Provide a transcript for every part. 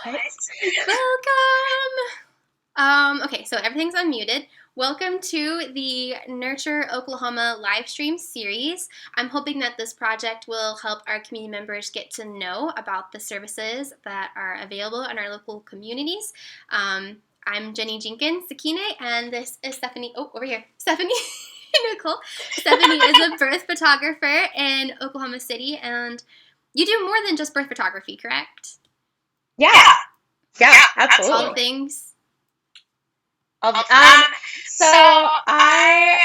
What? Welcome! Okay, so everything's unmuted. Welcome to the Nurture Oklahoma live stream series. I'm hoping that this project will help our community members get to know about the services that are available in our local communities. I'm Jenny Jenkins, Sakine, and this is Stephanie. Oh, over here. Stephanie. Nicole. Stephanie is a birth photographer in Oklahoma City, and you do more than just birth photography, correct? Yeah, absolutely. All things. So I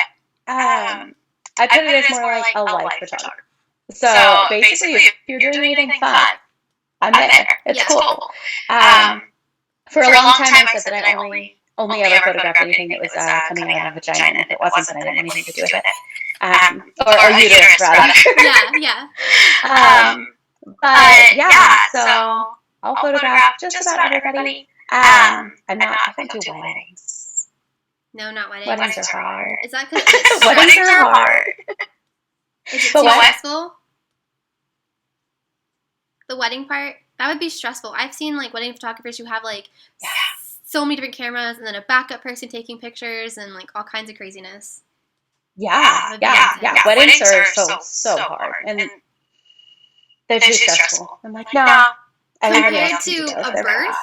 put it as more like a life photographer. So basically, if you're doing anything fun, I'm there. It's cool. For a long time, I said that I only ever photographed anything that was coming out of a vagina. And if it wasn't, then I didn't want anything to do with it. Or a uterus, rather. Yeah. But yeah, so I'll photograph just about everybody. I don't do weddings. No, not weddings. Weddings are hard. Is that because weddings are hard? Is it too stressful? The wedding part? That would be stressful. I've seen like wedding photographers who have like so many different cameras and then a backup person taking pictures and like all kinds of craziness. Yeah. Weddings are so hard. And they're too stressful. I'm like, no. Compared to a birth,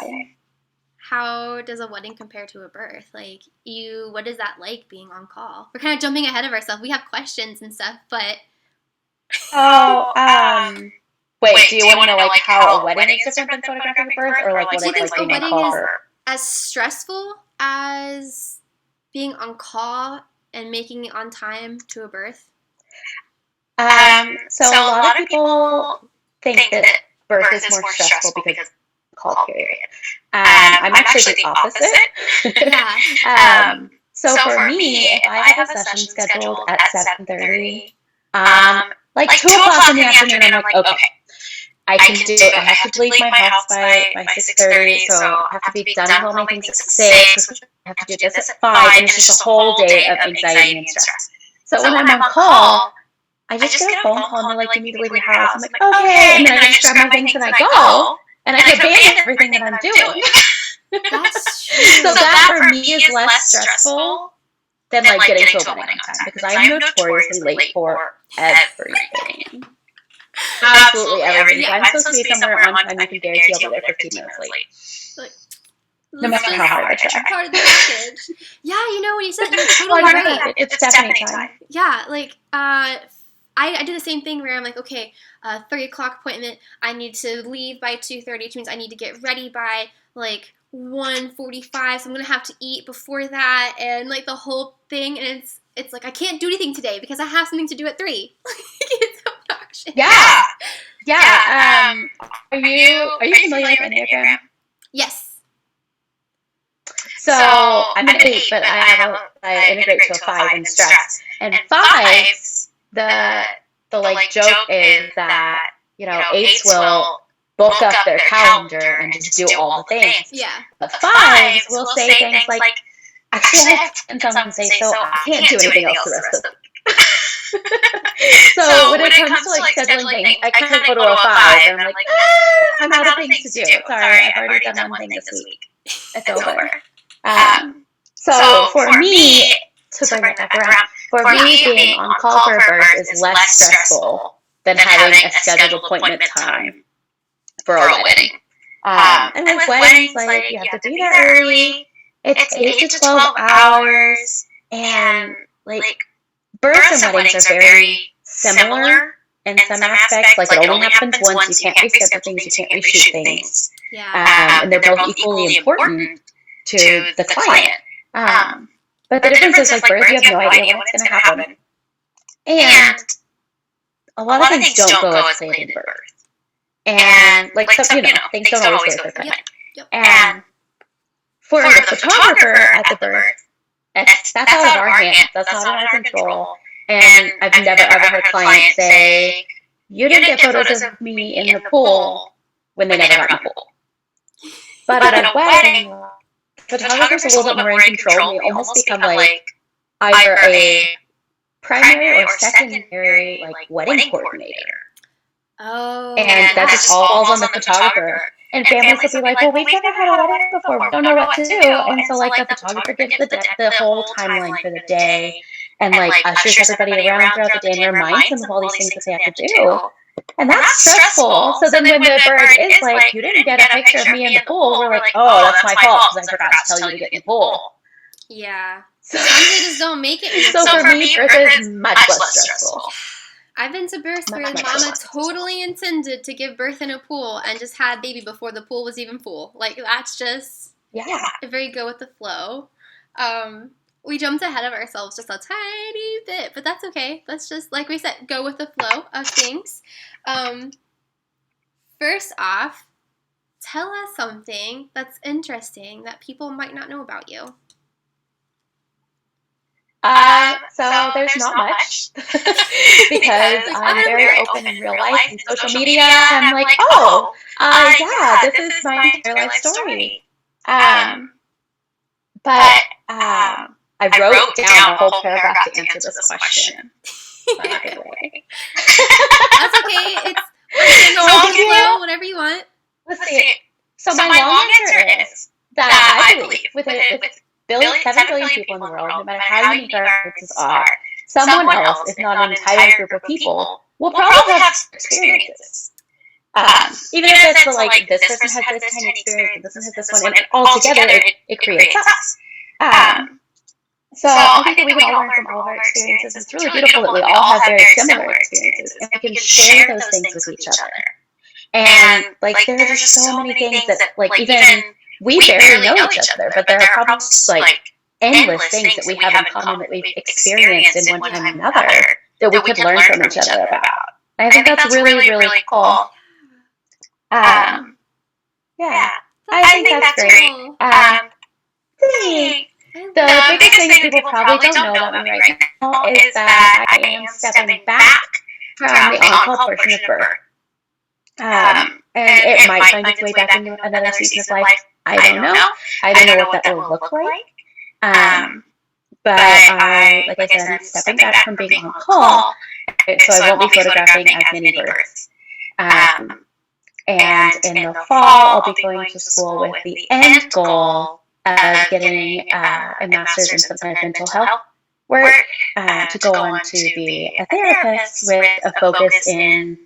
how does a wedding compare to a birth? Like, what is that like being on call? We're kind of jumping ahead of ourselves. We have questions and stuff, but... Wait, do you want to know, like, how a wedding is different than photographing a birth? Or, like, what do you it's think like a being wedding on is call? as stressful as being on call and making it on time to a birth? So a lot of people think that birth is more stressful because of the call period. I'm actually the opposite. Yeah. So for me, if I have a session scheduled at 7:30, like 2 o'clock in the afternoon, I'm like, okay, I can do it. I have to leave my house by 6:30, so I have to be done filming things at 6. I have to do this at 5, and it's just a whole day of anxiety and stress. So when I'm on call, I just get a phone call and they're like, you need to leave your house. I'm like, okay. And then I just grab my things and I go. And I can abandon everything that I'm doing. That's true. So that for me is less stressful than like getting to a wedding on time. Because I'm notoriously late for everything. Absolutely everything. If I'm supposed to be somewhere on time, I can guarantee I'll be there 15 minutes late. No matter how hard I try. Part of the package. Yeah, you know what you said. You're totally right. It's definitely time. Yeah, like I do the same thing where I'm like, okay, 3 o'clock appointment. I need to leave by 2:30, which means I need to get ready by like 1:45. So I'm gonna have to eat before that, and like the whole thing. And it's like I can't do anything today because I have something to do at 3. It's obnoxious. Yeah. Are you familiar with Enneagram? Yes. So I'm an 8, but I integrate to a 5 in stress. And 5s, the like joke is that, you know, 8s will book up their calendar and just do all the things. Yeah. But 5s will say things like, actually, I have to send someone say, so I can't do anything else the rest of the week. So when it comes to like scheduling things, I kind of go to a 5 and I'm like, I'm out of things to do. Sorry, I've already done one thing this week. It's over. So for me, to bring it back around, for me being on call for a birth is less stressful than having a scheduled appointment time for a wedding. And with weddings, like you have to be there early. It's 8 to 12 hours, and like births and weddings are very similar in some aspects. Like it only happens once. You can't reschedule things. You can't reshoot things. Yeah. And they're both equally important to the client. But the difference is, like, birth, you have no idea what's going to happen. And a lot of things don't go as planned in birth. And, like, so, you know, things don't always go as planned. Yep. And for the photographer at the birth, that's out of our hands. That's not in our control. And I've never, ever heard clients say, you didn't get photos of me in the pool when they never got in the pool. But at a wedding, photographer's a little bit more in control. We almost become like either a primary or secondary like wedding coordinator. Oh. And that just all falls on the photographer. And families will be like, well, we've never had a wedding before. We don't know what to do. And so like the photographer gives the whole timeline for the day and like ushers everybody around throughout the day and reminds them of all these things that they have to do. And that's stressful. So then when the bird is like, you didn't get a picture of me in the pool, we're like, oh, that's my fault because I forgot to tell you to get in the pool. Yeah. Sometimes they just don't make it. So for me, birth is much less stressful. I've been to births where mama totally intended to give birth in a pool and just had baby before the pool was even full. Like, that's just a very go with the flow. We jumped ahead of ourselves just a tiny bit, but that's okay. Let's just, like we said, go with the flow of things. First off, tell us something that's interesting that people might not know about you. So there's not much because I'm very open in real life and social media. I'm like, yeah, this is my entire life story. But I wrote down a whole paragraph to answer this question. That's okay. It's whatever you want. Let's see. So my long answer is that I believe with 7 billion people in the world, no matter how unique our experiences are, someone else, if not an entire group of people, will probably have experiences. Even if it's like this person has this kind of experience and this one has this one, and all together it creates us. So I think that we can all learn from all of our experiences. It's really beautiful that we all have very similar experiences, and we can share those things with each other. And like there are just so many things that like even we barely know each other, but there are probably like endless things that we have in common that we've experienced in one time or another that we could learn from each other about. And I think that's really, really cool. I think that's great. The biggest thing that people probably don't know about me right now is that I am stepping back from the on-call portion of birth. And it might find its way back into another season of life. I don't know. I don't know what that will look like. But like I said, I'm stepping back from being on call, so I won't be photographing as many births. And in the fall, I'll be going to school with the end goal of getting a master's in some kind of mental health work to go on to be a therapist with a focus in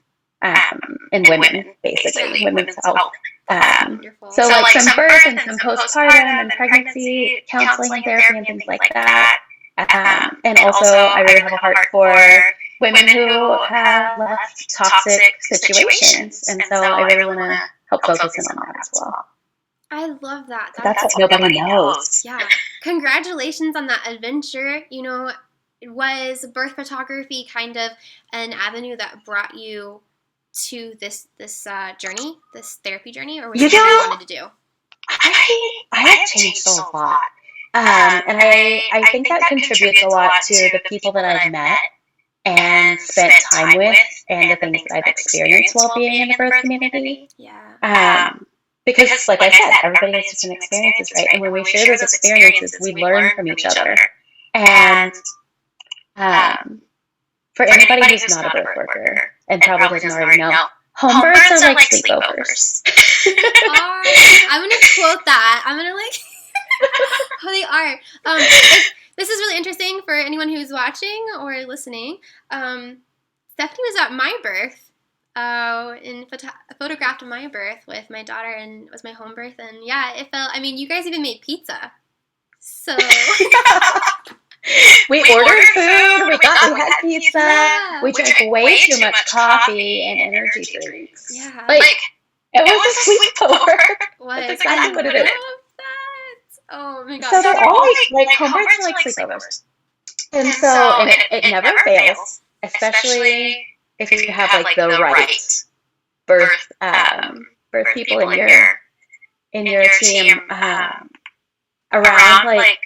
women, basically, women's health. So like some birth and some postpartum and pregnancy counseling and therapy and things like that. And also I really have a heart for women who have left toxic situations. And so I really want to help focus in on that as well. I love that. That's what nobody knows. Yeah. Congratulations on that adventure. You know, was birth photography kind of an avenue that brought you to this journey, this therapy journey, or was it something you wanted to do? I have changed a lot. And I think that contributes a lot to the people that I've met and spent time with and the things that I've experienced while being in the birth community. Yeah. Because like I said, everybody has different experiences, right? And when we share those experiences, we learn from each other. And for anybody who's not a birth worker and probably doesn't already know, home births are like sleepovers. I'm going to quote that. I'm going to oh, they are. This is really interesting for anyone who's watching or listening. Stephanie was at my birth. And photographed my birth with my daughter, and it was my home birth, and yeah, it felt, I mean, you guys even made pizza, so we ordered food, we had pizza, we drank way too much coffee and energy drinks. Yeah, like it was a sleepover. That's exactly what it is. Oh my gosh. So they're always like home births are like sleepovers, and so it never fails, especially if you have like the right birth people in your team around like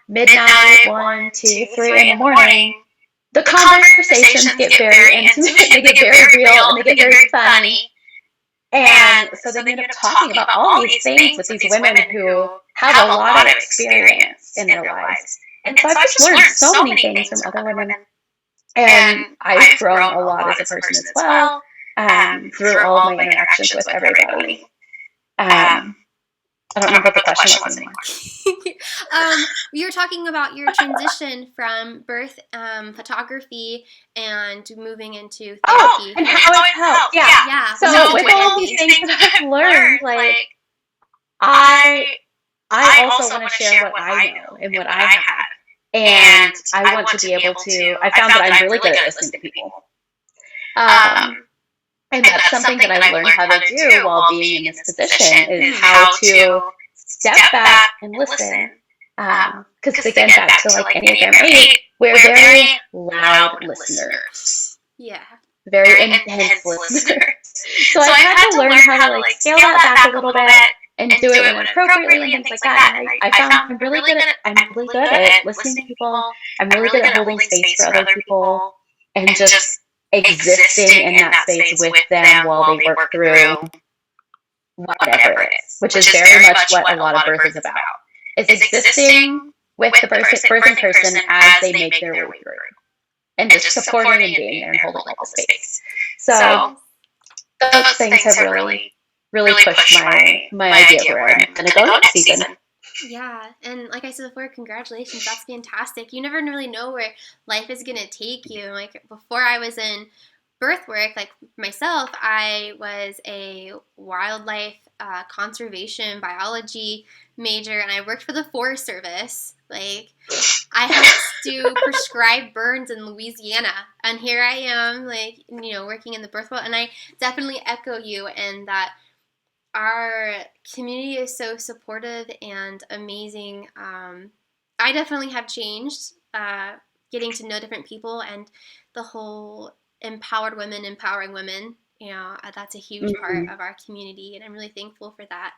midnight, 1, 2, 3 in the morning, the conversations get very intimate, they get very real, and they get very funny. And so they end up talking about all these things with these women who have a lot of experience in their lives. And so I've just learned so many things from other women. And I've grown a lot as a person as well. through all of my interactions with everybody. I don't remember what the question was anymore. You were talking about your transition from birth photography and moving into therapy. And how it's helped. Yeah. So with all these things that I've learned, like, I also want to share what I know and what I have. And I want to be able to, I found that I'm really good at listening to people. And that's something that I've learned how to do while being in this position, is how to step back and listen. Because again, back to like Enneagram 8, we're very loud listeners. Yeah. Very intense listeners. So I've had to learn how to like scale that back a little bit and do it when appropriately and things like that. And I found I'm really good at listening to people. I'm really good at holding space for other people and just existing in that space with them while they work through whatever it is, which is very much what a lot of birth is about. Is existing with the birthing person as they make their way through, and just supporting and being there and holding all the space. So those things have really pushed my idea where I'm going to go next season. Yeah, and like I said before, congratulations, that's fantastic. You never really know where life is going to take you. Like, before I was in birth work, like myself, I was a wildlife conservation biology major, and I worked for the Forest Service. Like, I helped to prescribe burns in Louisiana, and here I am, like, working in the birth world, and I definitely echo you in that our community is so supportive and amazing. I definitely have changed, getting to know different people, and the whole empowered women empowering women. That's a huge part of our community, and I'm really thankful for that.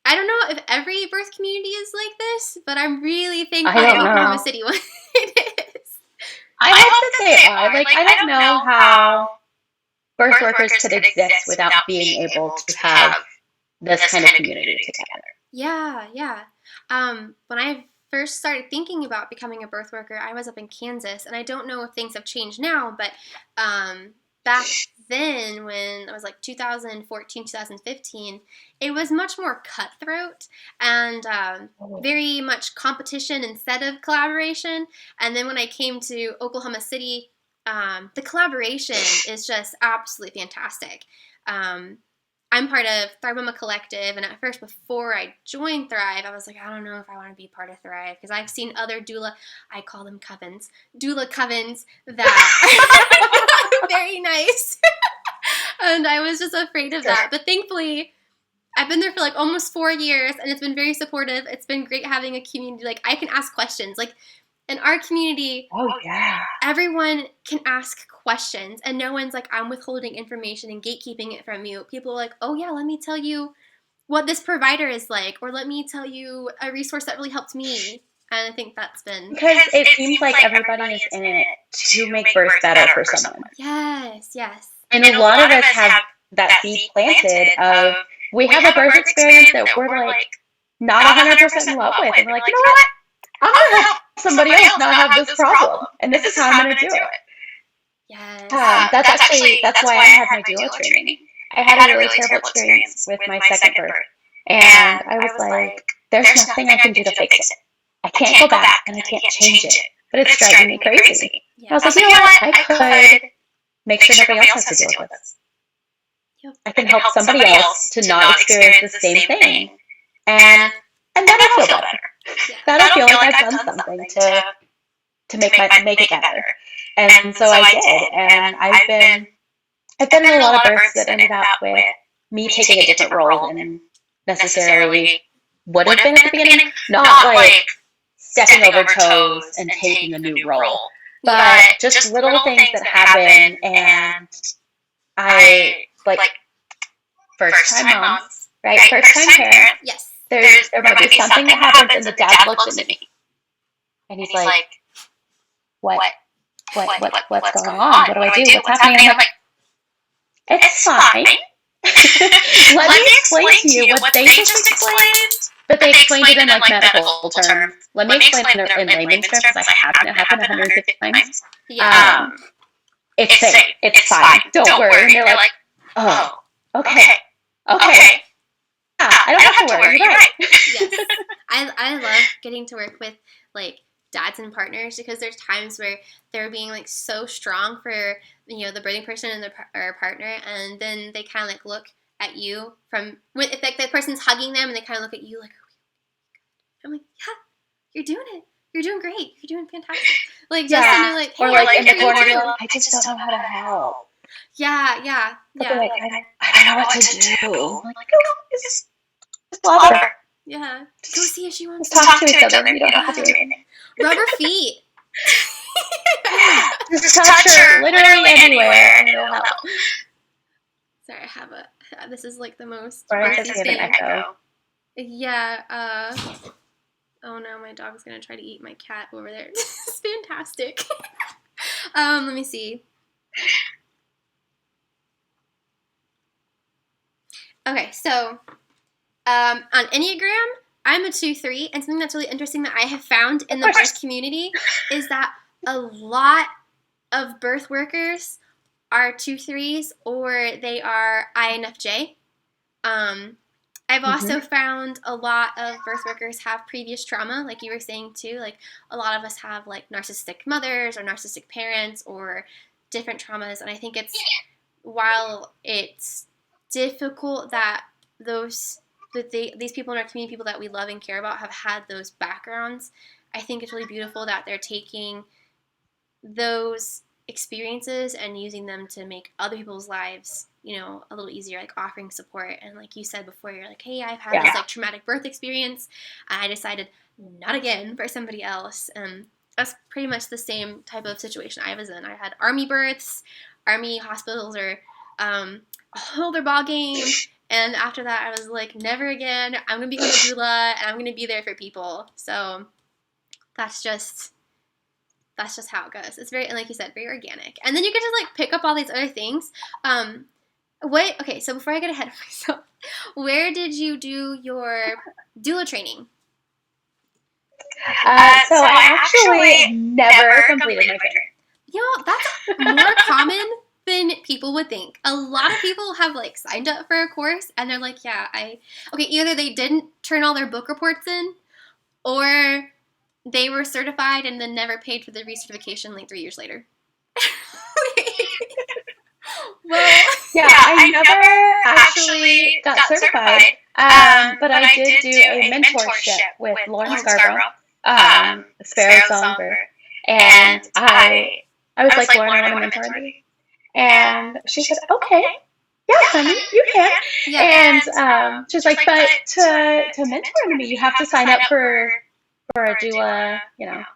I don't know if every birth community is like this, but I'm really thankful that Oklahoma City one is. I hope that they are. Like, I don't know how birth workers could exist without being able to have this kind of community together. Yeah. When I first started thinking about becoming a birth worker, I was up in Kansas, and I don't know if things have changed now, but back then, when it was like 2014, 2015, it was much more cutthroat and very much competition instead of collaboration. And then when I came to Oklahoma City, the collaboration is just absolutely fantastic. I'm part of Thrive Mama Collective, and at first, before I joined Thrive, I was like, I don't know if I want to be part of Thrive, because I've seen other I call them covens, doula covens that are very nice, and I was just afraid of that. But thankfully, I've been there for like almost 4 years, and it's been very supportive. It's been great having a community. Like, I can ask questions. Like, in our community, everyone can ask questions, and no one's like, I'm withholding information and gatekeeping it from you. People are like, oh yeah, let me tell you what this provider is like, or let me tell you a resource that really helped me. And I think that's been... Because it seems like everybody is in it to make birth better for someone. Yes. And a lot of us have that seed planted of, we have a birth experience that we're like not 100% in love with, and we're like, you know what? I'm going to help somebody else not have this problem, and this is how I'm going to do it. Yes. That's why I had my doula training. I had a really terrible experience with my second birth, and I was like, there's nothing I can do to fix it. I can't go back, and I can't change it, but it's driving me crazy. I was like, you know what? I could make sure nobody else has to deal with this. I can help somebody else to not experience the same thing, and that'll feel better. That'll feel like I've done something to make it better. And so I did, and I've been in a lot of births that ended up with me taking a different role than necessarily would have been at the beginning. Not like stepping over toes and taking a new role, but just little things that happen. And I like first time moms, right? First time parents. Yes. There might be something that happens, and the dad looks at me, and he's like, what's going on? What do I do? What's happening? I'm like, it's fine. Let me explain to you what they just explained, but they explained it in like medical terms. Let me explain it in layman's terms, because I have to happen 150 times. it's safe. It's fine. Don't worry. And they're like, oh, okay. Okay. Yeah, I don't have to worry. You're right. Yes. I love getting to work with, like, dads and partners, because there's times where they're being, like, so strong for, you know, the birthing person and their partner, and then they kind of, like, look at you if, like, the person's hugging them, and they kind of look at you like, I'm like, yeah, you're doing it. You're doing great. You're doing fantastic. Like, just to like, hey, or like in the corner, I just don't know how to help. Yeah. But like, I don't know what to do. I'm like, just love her. Yeah. Go see if she wants to talk to each other. You don't have to do anything. Rub her feet. Just touch her literally anywhere and it'll help. Sorry, I have this is like the most echo. Yeah, oh no, my dog's gonna try to eat my cat over there. It's fantastic. Let me see. Okay, so on Enneagram, I'm a 2-3, and something that's really interesting that I have found in the birth community is that a lot of birth workers are 2-3s, or they are INFJ. I've also found a lot of birth workers have previous trauma, like you were saying too. Like, a lot of us have, like, narcissistic mothers or narcissistic parents or different traumas, and I think while it's difficult that these people in our community, people that we love and care about, have had those backgrounds, I think it's really beautiful that they're taking those experiences and using them to make other people's lives, you know, a little easier, like offering support. And like you said before, you're like, hey, I've had this like traumatic birth experience, and I decided not again for somebody else. That's pretty much the same type of situation I was in. I had Army births. Army hospitals are a whole other ball game. And after that, I was like, never again. I'm going to become a doula, and I'm going to be there for people. So that's just how it goes. It's very, and like you said, very organic. And then you get to like pick up all these other things. Okay, so before I get ahead of myself, where did you do your doula training? So I actually never completed my training. You know, that's more common than people would think. A lot of people have like signed up for a course and they're like, yeah, either they didn't turn all their book reports in, or they were certified and then never paid for the recertification like 3 years later. Well, yeah, I never actually got certified, but I did do a mentorship with Lauren Scarborough, Sparrow Songbird, and I was like, Lauren, I want to mentor you. And she said, okay, yeah, honey, you can. Yeah. And she was like, but to mentor me, you have to sign up for a doula,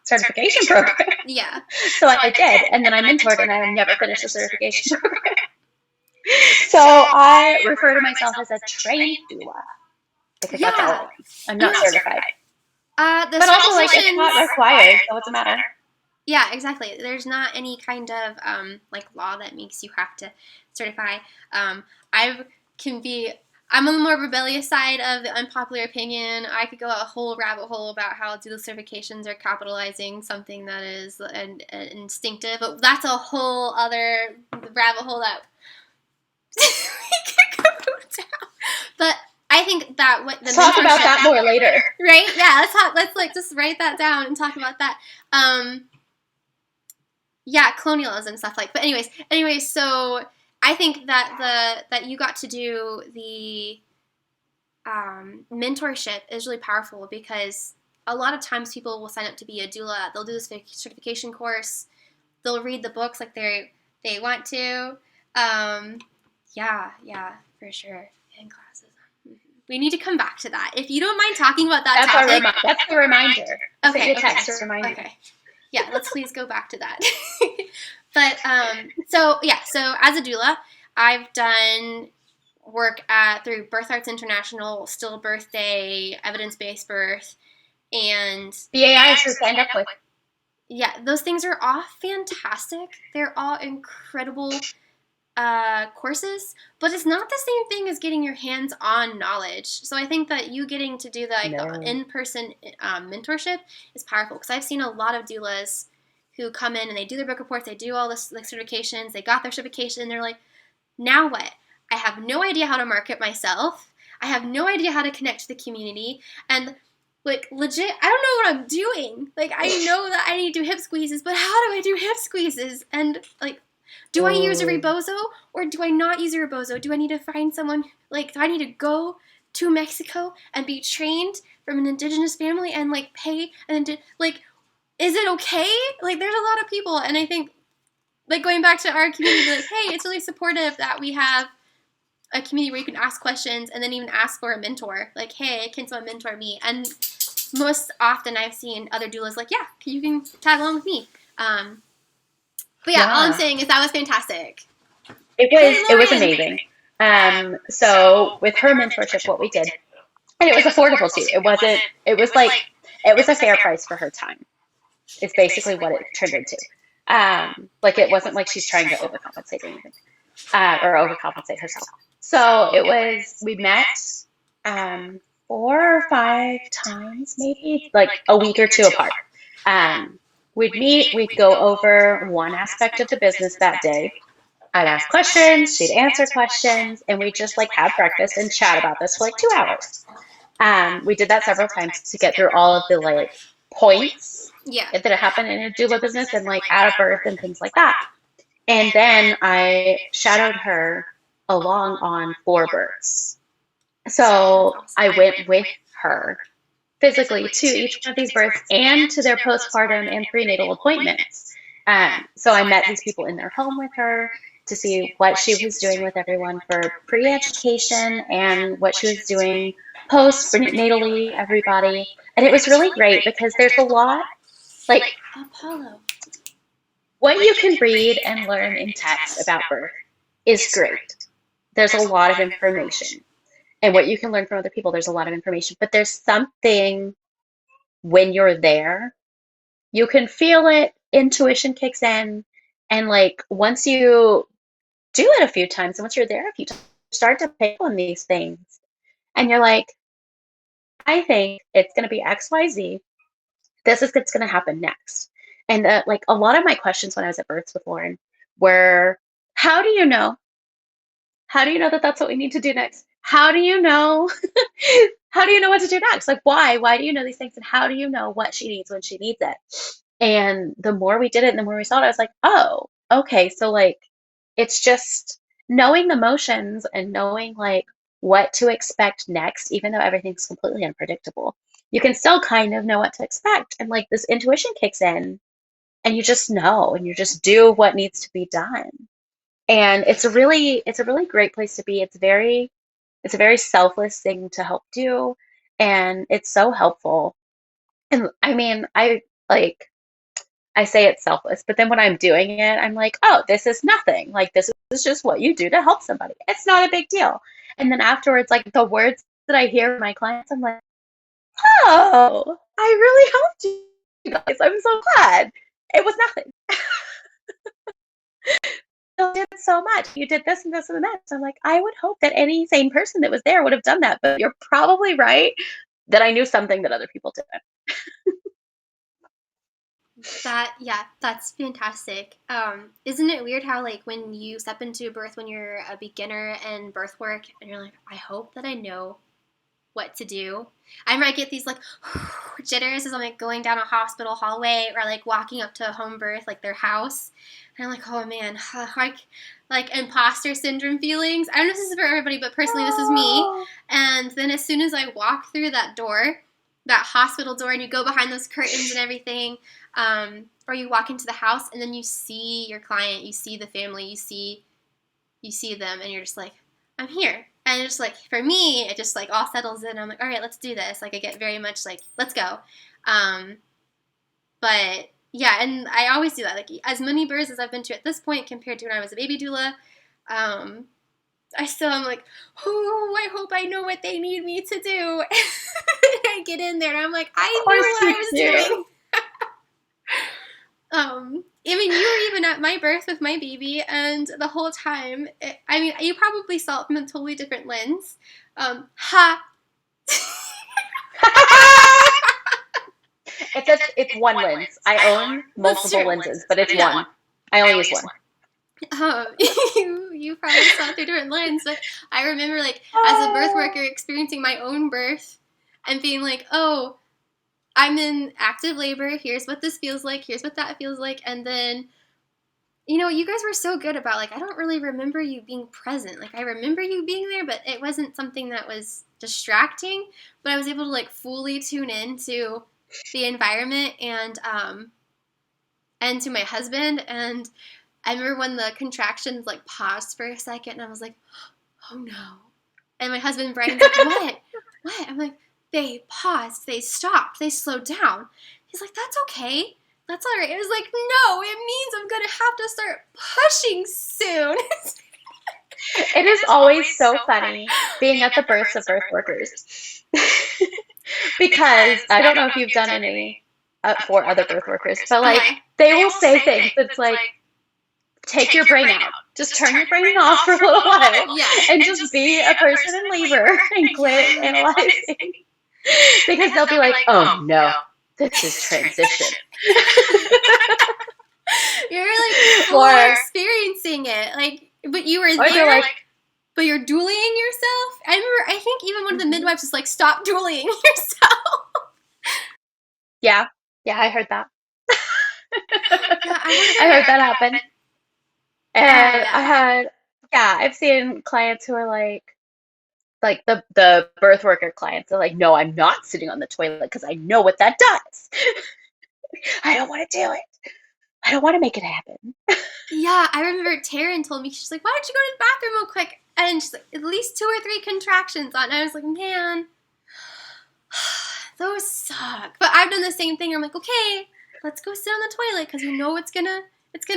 certification program. Yeah. So I did, and then I mentored, and I never finished the certification program. So I refer to myself as a trained doula, because that's all I am. I'm not certified. But also, like, it's not required, so what's the matter? Yeah, exactly. There's not any kind of like law that makes you have to certify. I'm on the more rebellious side of the unpopular opinion. I could go a whole rabbit hole about how doula certifications are capitalizing something that is an instinctive, but that's a whole other rabbit hole that we could go down. But I think that let's talk about that more later, right? Yeah, let's like just write that down and talk about that. Yeah, colonialism stuff like. But anyways, so I think that you got to do the mentorship is really powerful, because a lot of times people will sign up to be a doula. They'll do this certification course. They'll read the books like they want to. Yeah, for sure. In classes. We need to come back to that. If you don't mind talking about that topic. That's the reminder. Okay. Text to remind you. Okay. Yeah, let's please go back to that. But, so as a doula, I've done work through Birth Arts International, Still Birthday, Evidence-Based Birth, and BAI I signed up with. Yeah, those things are all fantastic. They're all incredible courses, but it's not the same thing as getting your hands-on knowledge. So I think that you getting to do the in-person mentorship is powerful, because I've seen a lot of doulas who come in and they do their book reports, they do all this like certifications, they got their certification, and they're like, now what? I have no idea how to market myself. I have no idea how to connect to the community. And like legit, I don't know what I'm doing. Like I know that I need to do hip squeezes, but how do I do hip squeezes? And like, do I use a rebozo or do I not use a rebozo? Do I need to find someone, like, do I need to go to Mexico and be trained from an indigenous family and like pay and like, is it okay? Like there's a lot of people, and I think like going back to our community, like, hey, it's really supportive that we have a community where you can ask questions and then even ask for a mentor. Like, hey, can someone mentor me? And most often I've seen other doulas like, yeah, you can tag along with me. But yeah, all I'm saying is that was fantastic. It was amazing. So with her mentorship, what we did, and it was affordable too. It was a fair price for her time. It's basically what it turned into. Like it wasn't like she's trying to overcompensate or anything, or overcompensate herself. So we met 4 or 5 times, maybe like a week or 2 apart. We'd meet, we'd go over one aspect of the business that day. I'd ask questions, she'd answer questions, and we'd just like have breakfast and chat about this for like 2 hours. We did that several times to get through all of the like points that happen in a doula business and like at a birth and things like that. And then I shadowed her along on 4 births. So I went with her physically to each one of these births and to their postpartum and prenatal appointments. So I met these people in their home with her to see what she was doing with everyone for pre-education and what she was doing post-prenatally, everybody. And it was really great because there's a lot, like, Apollo. What you can read and learn in text about birth is great. There's a lot of information. And what you can learn from other people, there's a lot of information. But there's something when you're there, you can feel it, intuition kicks in. And like once you do it a few times, and once you're there a few times, you start to pick on these things. And you're like, I think it's going to be XYZ. This is what's going to happen next. And like a lot of my questions when I was at births with Lauren were, how do you know? How do you know that that's what we need to do next? How do you know? How do you know what to do next? Like, why? Why do you know these things? And how do you know what she needs when she needs it? And the more we did it and the more we saw it, I was like, oh, okay. So like, it's just knowing the motions and knowing like what to expect next, even though everything's completely unpredictable. You can still kind of know what to expect. And like this intuition kicks in and you just know and you just do what needs to be done. And it's a really great place to be. It's a very selfless thing to help do, and it's so helpful. And I mean, I say it's selfless, but then when I'm doing it, I'm like, oh, this is nothing. Like this is just what you do to help somebody. It's not a big deal. And then afterwards, like the words that I hear from my clients, I'm like, oh, I really helped you guys. I'm so glad. It was nothing. You did so much. You did this and this and that. So I'm like, I would hope that any sane person that was there would have done that. But you're probably right that I knew something that other people didn't. That's fantastic. Isn't it weird how like when you step into birth when you're a beginner in birth work and you're like, I hope that I know what to do. I remember I get these like jitters as I'm like going down a hospital hallway or like walking up to a home birth, like their house. And I'm like, oh man, like imposter syndrome feelings. I don't know if this is for everybody, but personally this is me. And then as soon as I walk through that door, that hospital door, and you go behind those curtains and everything, or you walk into the house and then you see your client, you see the family, you see them, and you're just like, I'm here. And it's just like, for me, it just like all settles in. I'm like, all right, let's do this. Like I get very much like, let's go. But yeah, and I always do that. Like as many births as I've been to at this point compared to when I was a baby doula, I still am like, oh, I hope I know what they need me to do. I get in there and I'm like, I knew what I was doing. I mean, you were even at my birth with my baby, and the whole time, you probably saw it from a totally different lens. It's one lens. I own multiple lenses, but it's one. I only use one. Oh, you probably saw through different lens, but I remember like as a birth worker experiencing my own birth and being like, oh, I'm in active labor. Here's what this feels like. Here's what that feels like. And then, you guys were so good about like, I don't really remember you being present. Like I remember you being there, but it wasn't something that was distracting, but I was able to like fully tune in to the environment and to my husband. And I remember when the contractions like paused for a second and I was like, oh no. And my husband Brian's like, what? What? I'm like, they paused, they stopped, they slowed down. He's like, that's okay. That's all right. I was like, no, it means I'm going to have to start pushing soon. It is always so funny being at the births of birth workers. Because I don't know if you've done any for other birth workers, but like they will say things that's like, take your brain out. Just turn your brain off for a little while. Yeah. And just be a person in labor and quit analyzing. Because they'll be like, oh no, this is transition. You're like fully experiencing it. Like, but you were there, like, but you're dueling yourself. I think even one of the midwives was like, stop dueling yourself. Yeah, I heard that. I heard that happen. And I've seen clients who are like the birth worker clients are like, no, I'm not sitting on the toilet because I know what that does. I don't want to do it. I don't want to make it happen. Yeah, I remember Taryn told me, she's like, why don't you go to the bathroom real quick? And she's like, at least 2 or 3 contractions on. And I was like, man, those suck. But I've done the same thing. I'm like, okay, let's go sit on the toilet because we know it's gonna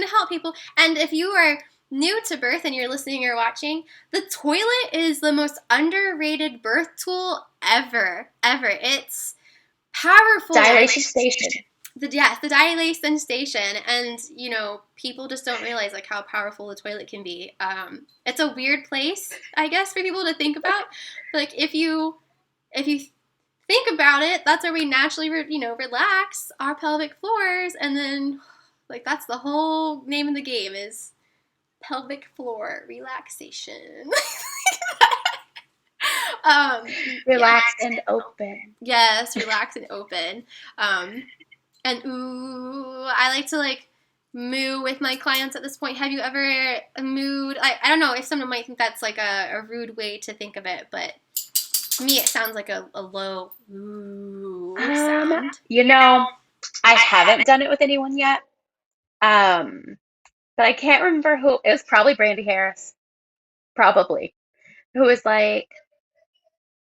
help people. And if you are new to birth and you're listening or watching, the toilet is the most underrated birth tool ever. It's powerful. Dilation station. The dilation station, and people just don't realize like how powerful the toilet can be. It's a weird place, I guess, for people to think about. But, like if you think about it, that's where we naturally relax our pelvic floors, and then like that's the whole name of the game is pelvic floor relaxation. Relax and open. Yes, relax and open. And I like to like moo with my clients at this point. Have you ever mooed? I don't know if someone might think that's like a rude way to think of it, but to me it sounds like a low moo sound. I haven't done it with anyone yet. But I can't remember who. It was probably Brandy Harris. Probably. Who was like,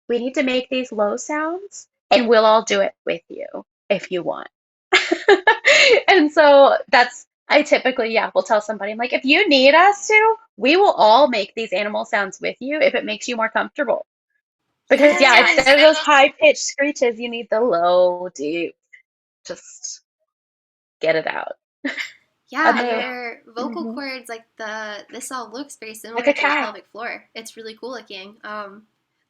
we need to make these low sounds and we'll all do it with you if you want. And so I typically, will tell somebody, I'm like, if you need us to, we will all make these animal sounds with you if it makes you more comfortable. Because, instead of those high-pitched screeches, you need the low, deep, just get it out. Yeah, your vocal cords, like this all looks very similar to the pelvic floor. It's really cool looking.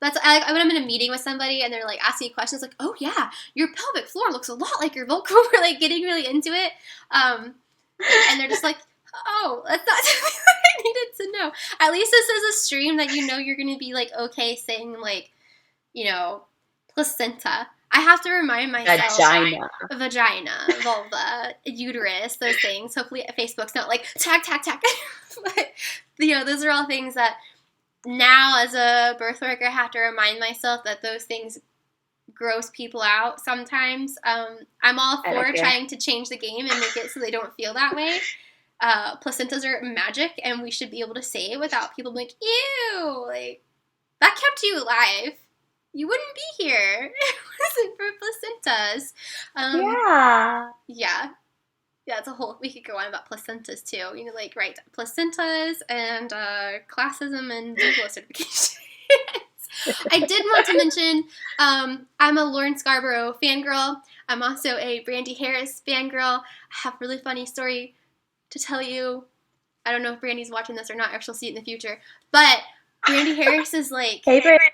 That's when I'm in a meeting with somebody and they're like asking questions like, oh yeah, your pelvic floor looks a lot like your vocal. We're like getting really into it. And they're just like, oh, that's not something I needed to know. At least this is a stream that you're going to be like, okay, saying like, placenta. I have to remind myself. Vagina, vulva, uterus, those things. Hopefully Facebook's not like, tag. But, those are all things that now as a birth worker I have to remind myself that those things gross people out sometimes. I'm all for trying to change the game and make it so they don't feel that way. Placentas are magic and we should be able to say it without people being like, ew, like, that kept you alive. You wouldn't be here if it wasn't for placentas. Yeah, it's a whole, we could go on about placentas too. Right, placentas and classism and DUO certification. I did want to mention, I'm a Lauren Scarborough fangirl. I'm also a Brandy Harris fangirl. I have a really funny story to tell you. I don't know if Brandy's watching this or not, or she'll see it in the future. But Brandy Harris is like... Hey, Brandy.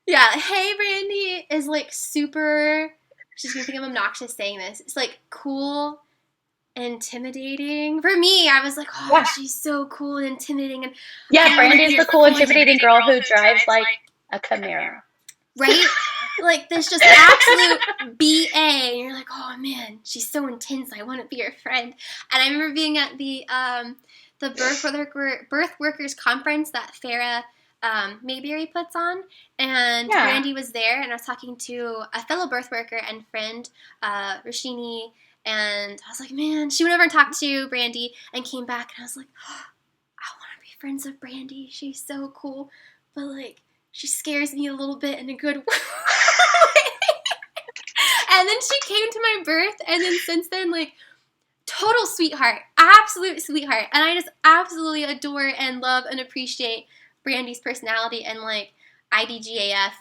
Yeah, hey, Brandy is like super she's going to think I'm obnoxious saying this. It's like cool and intimidating. For me, I was like, oh, she's so cool and intimidating. And Brandy's the cool, intimidating girl who drives like a Camaro. Right? Like, there's just absolute BA, and you're like, oh man, she's so intense, I want to be her friend. And I remember being at the birth workers conference that Farrah Mayberry puts on, and Brandy was there, and I was talking to a fellow birth worker and friend, Rashini, and I was like, man, she went over and talked to Brandy and came back, and I was like, oh, I want to be friends with Brandy, she's so cool, but like, she scares me a little bit in a good way. And then she came to my birth, and then since then, like, total sweetheart, absolute sweetheart. And I just absolutely adore and love and appreciate Brandy's personality, and like, IDGAF,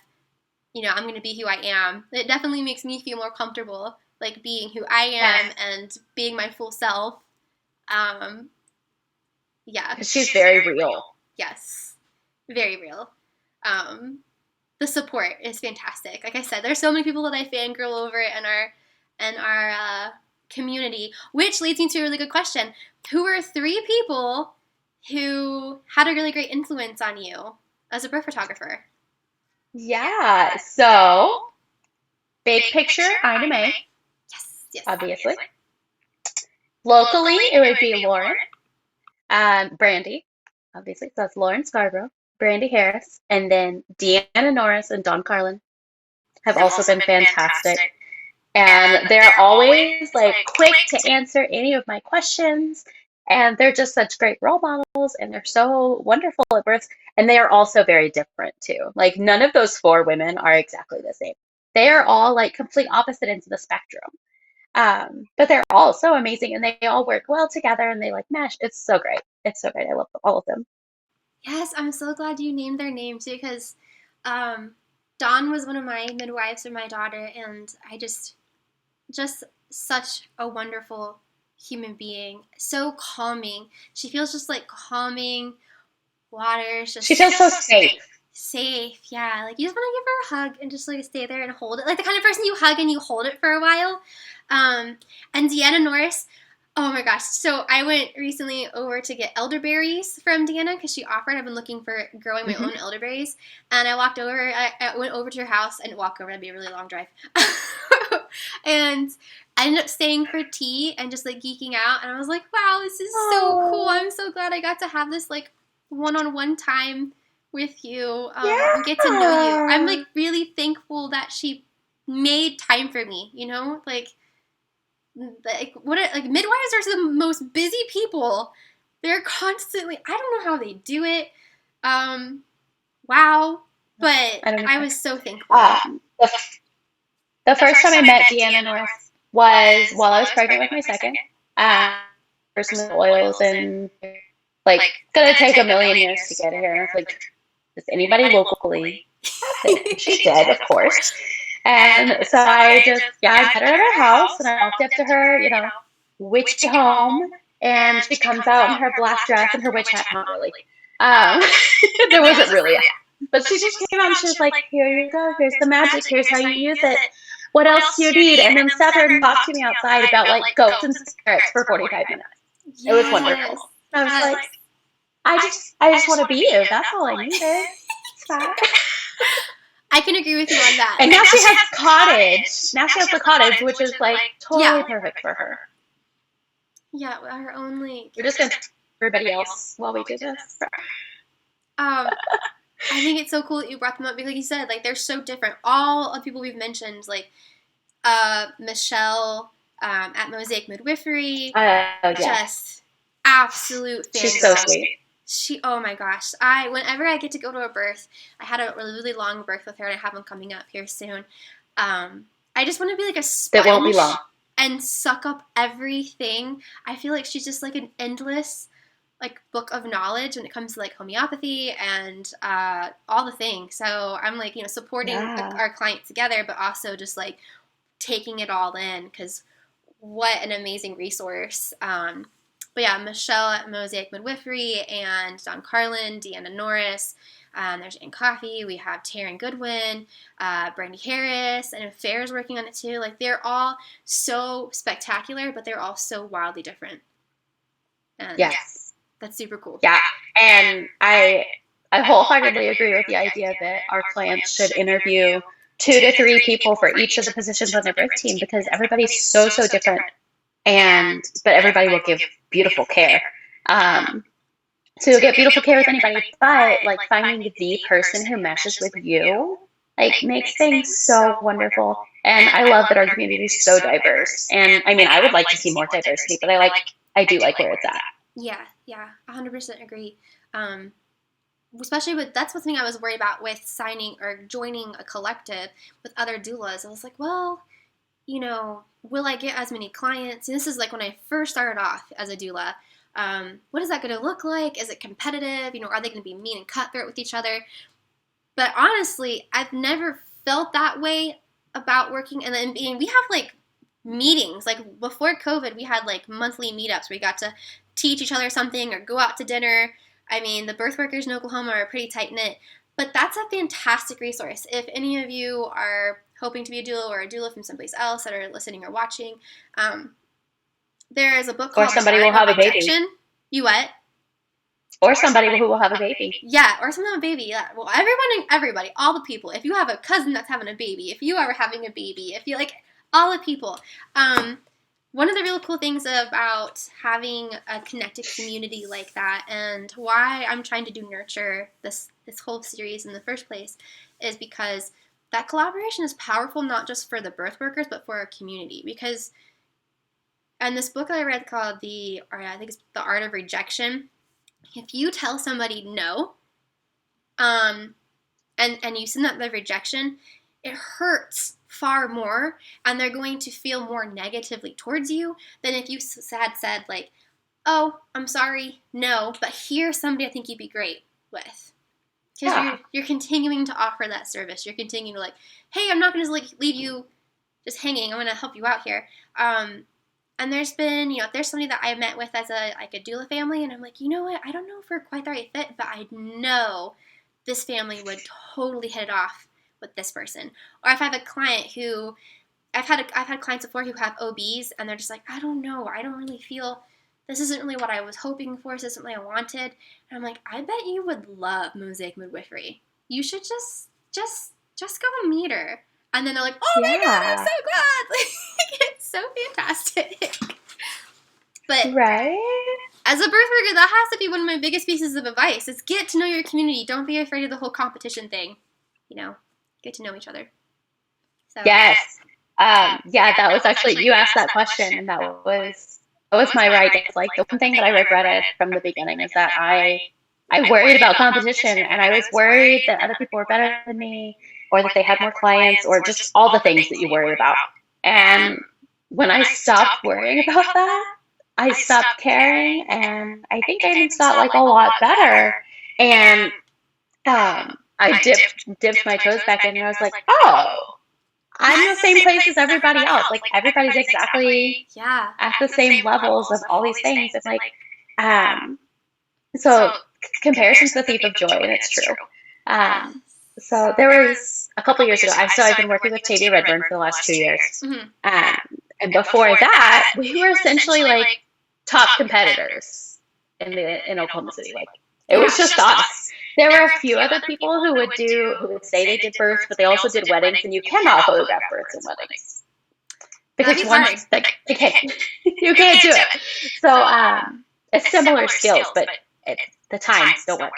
you know, I'm going to be who I am. It definitely makes me feel more comfortable, like, being who I am and being my full self. Yeah. She's very real. Yes. Very real. The support is fantastic. Like I said, there's so many people that I fangirl over in our community, which leads me to a really good question. Who are 3 people who had a really great influence on you as a birth photographer? Yeah, so big picture, Ina May. Yes. Obviously. Locally, it would be Lauren. Brandy, obviously. So that's Lauren Scarborough, Brandy Harris, and then Deanna Norris and Don Carlin have also been fantastic. And they're always like quick to answer any of my questions. And they're just such great role models, and they're so wonderful at births. And they are also very different too. Like, none of those 4 women are exactly the same. They are all like complete opposite ends of the spectrum. But they're all so amazing, and they all work well together, and they like mesh. It's so great. It's so great. I love all of them. Yes, I'm so glad you named their names, because Dawn was one of my midwives for my daughter, and I just such a wonderful human being. So calming. She feels just like calming water. She feels so safe. Safe, yeah. Like, you just want to give her a hug and just like stay there and hold it. Like the kind of person you hug and you hold it for a while. And Deanna Norris, oh my gosh. So I went recently over to get elderberries from Deanna because she offered. I've been looking for growing my own elderberries. And I walked over, I went over to her house and walk over. That'd be a really long drive. And I ended up staying for tea and just like geeking out. And I was like, wow, this is so cool. I'm so glad I got to have this like one-on-one time with you and get to know you. I'm like really thankful that she made time for me, you know? Like midwives are the most busy people. They're constantly, I don't know how they do it. Wow. But I was so thankful. The first time I met Deanna Norris was while I was pregnant with my second. First with oils, and like, gonna take a million years to get here. And I was like, does anybody locally have it? She did, of course. And so I met her at her house, and I walked up to her, you know, witchy home, and she comes out in her black dress and her witch hat. Not really. There wasn't really. But she just came out and she was like, here you go, here's the magic, here's how you use it. What else do you need? And then sat her and talked to me outside about like ghosts and spirits for 45 minutes. Yes. It was wonderful. I was like, I just want to be you. That's all I needed. It's fine. I can agree with you on that. And now she has cottage. Now she has the cottage, which is like totally perfect for her. Yeah, her own like. We're just gonna everybody else while we do this. I think it's so cool that you brought them up because, like you said, like they're so different. All of the people we've mentioned, like Michelle at Mosaic Midwifery, just absolute fangirl. She's so sweet. Oh my gosh. Whenever I get to go to a birth, I had a really, really long birth with her, and I have one coming up here soon. I just want to be like a sponge. That won't be long. And suck up everything. I feel like she's just like an endless like book of knowledge when it comes to like homeopathy and all the things. So I'm like, you know, supporting our client together, but also just like taking it all in, because what an amazing resource. But yeah, Michelle at Mosaic Midwifery and Don Carlin, Deanna Norris. There's Ann Coffey. We have Taryn Goodwin, Brandy Harris, and Fair's working on it too. Like, they're all so spectacular, but they're all so wildly different. And yes, that's super cool. Yeah, and I wholeheartedly agree with the idea that our clients should interview 2 to 3 people for each of the positions on their birth team, because everybody's so different, but everybody will give beautiful care. So you'll get beautiful care with anybody, but like finding the person who meshes with you, like, makes things so wonderful. And I love that our community is so diverse. And I mean, I would like to see more diversity, but I do like where it's at. Yeah, 100% agree. Especially that's something I was worried about with signing or joining a collective with other doulas. I was like, well, will I get as many clients? And this is like when I first started off as a doula. What is that going to look like? Is it competitive? Are they going to be mean and cutthroat with each other? But honestly, I've never felt that way about working. And then we have like meetings. Like before COVID, we had like monthly meetups where we got to teach each other something or go out to dinner. I mean, the birth workers in Oklahoma are pretty tight-knit. But that's a fantastic resource. If any of you are hoping to be a doula or a doula from someplace else that are listening or watching, there is a book called Or somebody will have a baby. You what? Or somebody who will have a baby. Yeah, or someone have a baby. Yeah. Well, everybody, all the people. If you have a cousin that's having a baby, if you are having a baby, if you all the people. One of the really cool things about having a connected community like that, and why I'm trying to do Nurture this whole series in the first place, is because that collaboration is powerful, not just for the birth workers, but for our community. Because, and this book that I read called I think it's The Art of Rejection. If you tell somebody no, and you send that the rejection, it hurts far more, and they're going to feel more negatively towards you than if you had said like, oh, I'm sorry, no, but here's somebody I think you'd be great with. Because you're continuing to offer that service. You're continuing to hey, I'm not going to leave you just hanging. I'm going to help you out here. And there's been, there's somebody that I met with as a doula family, and I'm like, you know what? I don't know if we're quite the right fit, but I know this family would totally hit it off with this person. Or if I have a client who, I've had clients before who have OBs, and they're just like, I don't know, I don't really feel, this isn't really what I was hoping for, this isn't what I wanted. And I'm like, I bet you would love Mosaic Midwifery. You should just go meet her. And then they're like, oh my God, I'm so glad. It's so fantastic. But as a birth worker, that has to be one of my biggest pieces of advice, is get to know your community. Don't be afraid of the whole competition thing. Get to know each other. So. Yes. That was actually, you asked that question, and that was my right. It's like the one thing that I regretted from the beginning is that I worried about competition, and I was worried that other people were better than me, or that they had more clients, or just all the things that you worry about. And when I stopped worrying about that, I stopped caring, and I think I even felt a lot better. And I dipped my toes back in, and I was like, oh, I'm in the same place as everybody else. Everybody's exactly at the same levels of all these things. It's so comparison's the thief of joy, and it's true. So there was a couple years ago, I've been working with Tavia Redburn for the last 2 years. Mm-hmm. And before that, we were essentially top competitors in Oklahoma City. It was just us. There were a few other people who would say they did births, but they also did weddings, and you cannot photograph births and weddings. Because you can't do it. So it's similar skills, but the times don't work.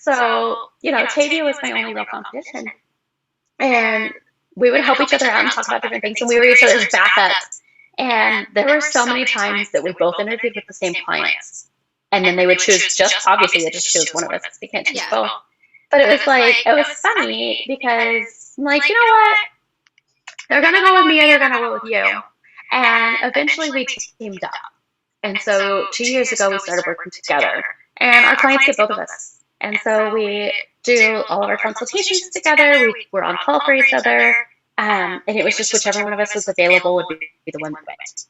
So, Tavia was my only real competition. And we would help each other out and talk about different things, and we were each other's backups. And there were so many times that we both interviewed with the same clients. And then they would choose, obviously they just choose one of us, because they can't choose both. But it was it was funny, because I'm like, you know what? They're going to go with me, or they're going to go with you. And eventually we teamed up. And so 2 years ago, we started working together. And our clients get both of us. And so we do all of our consultations together. We're on call for each other. And it was just whichever one of us was available would be the one that went.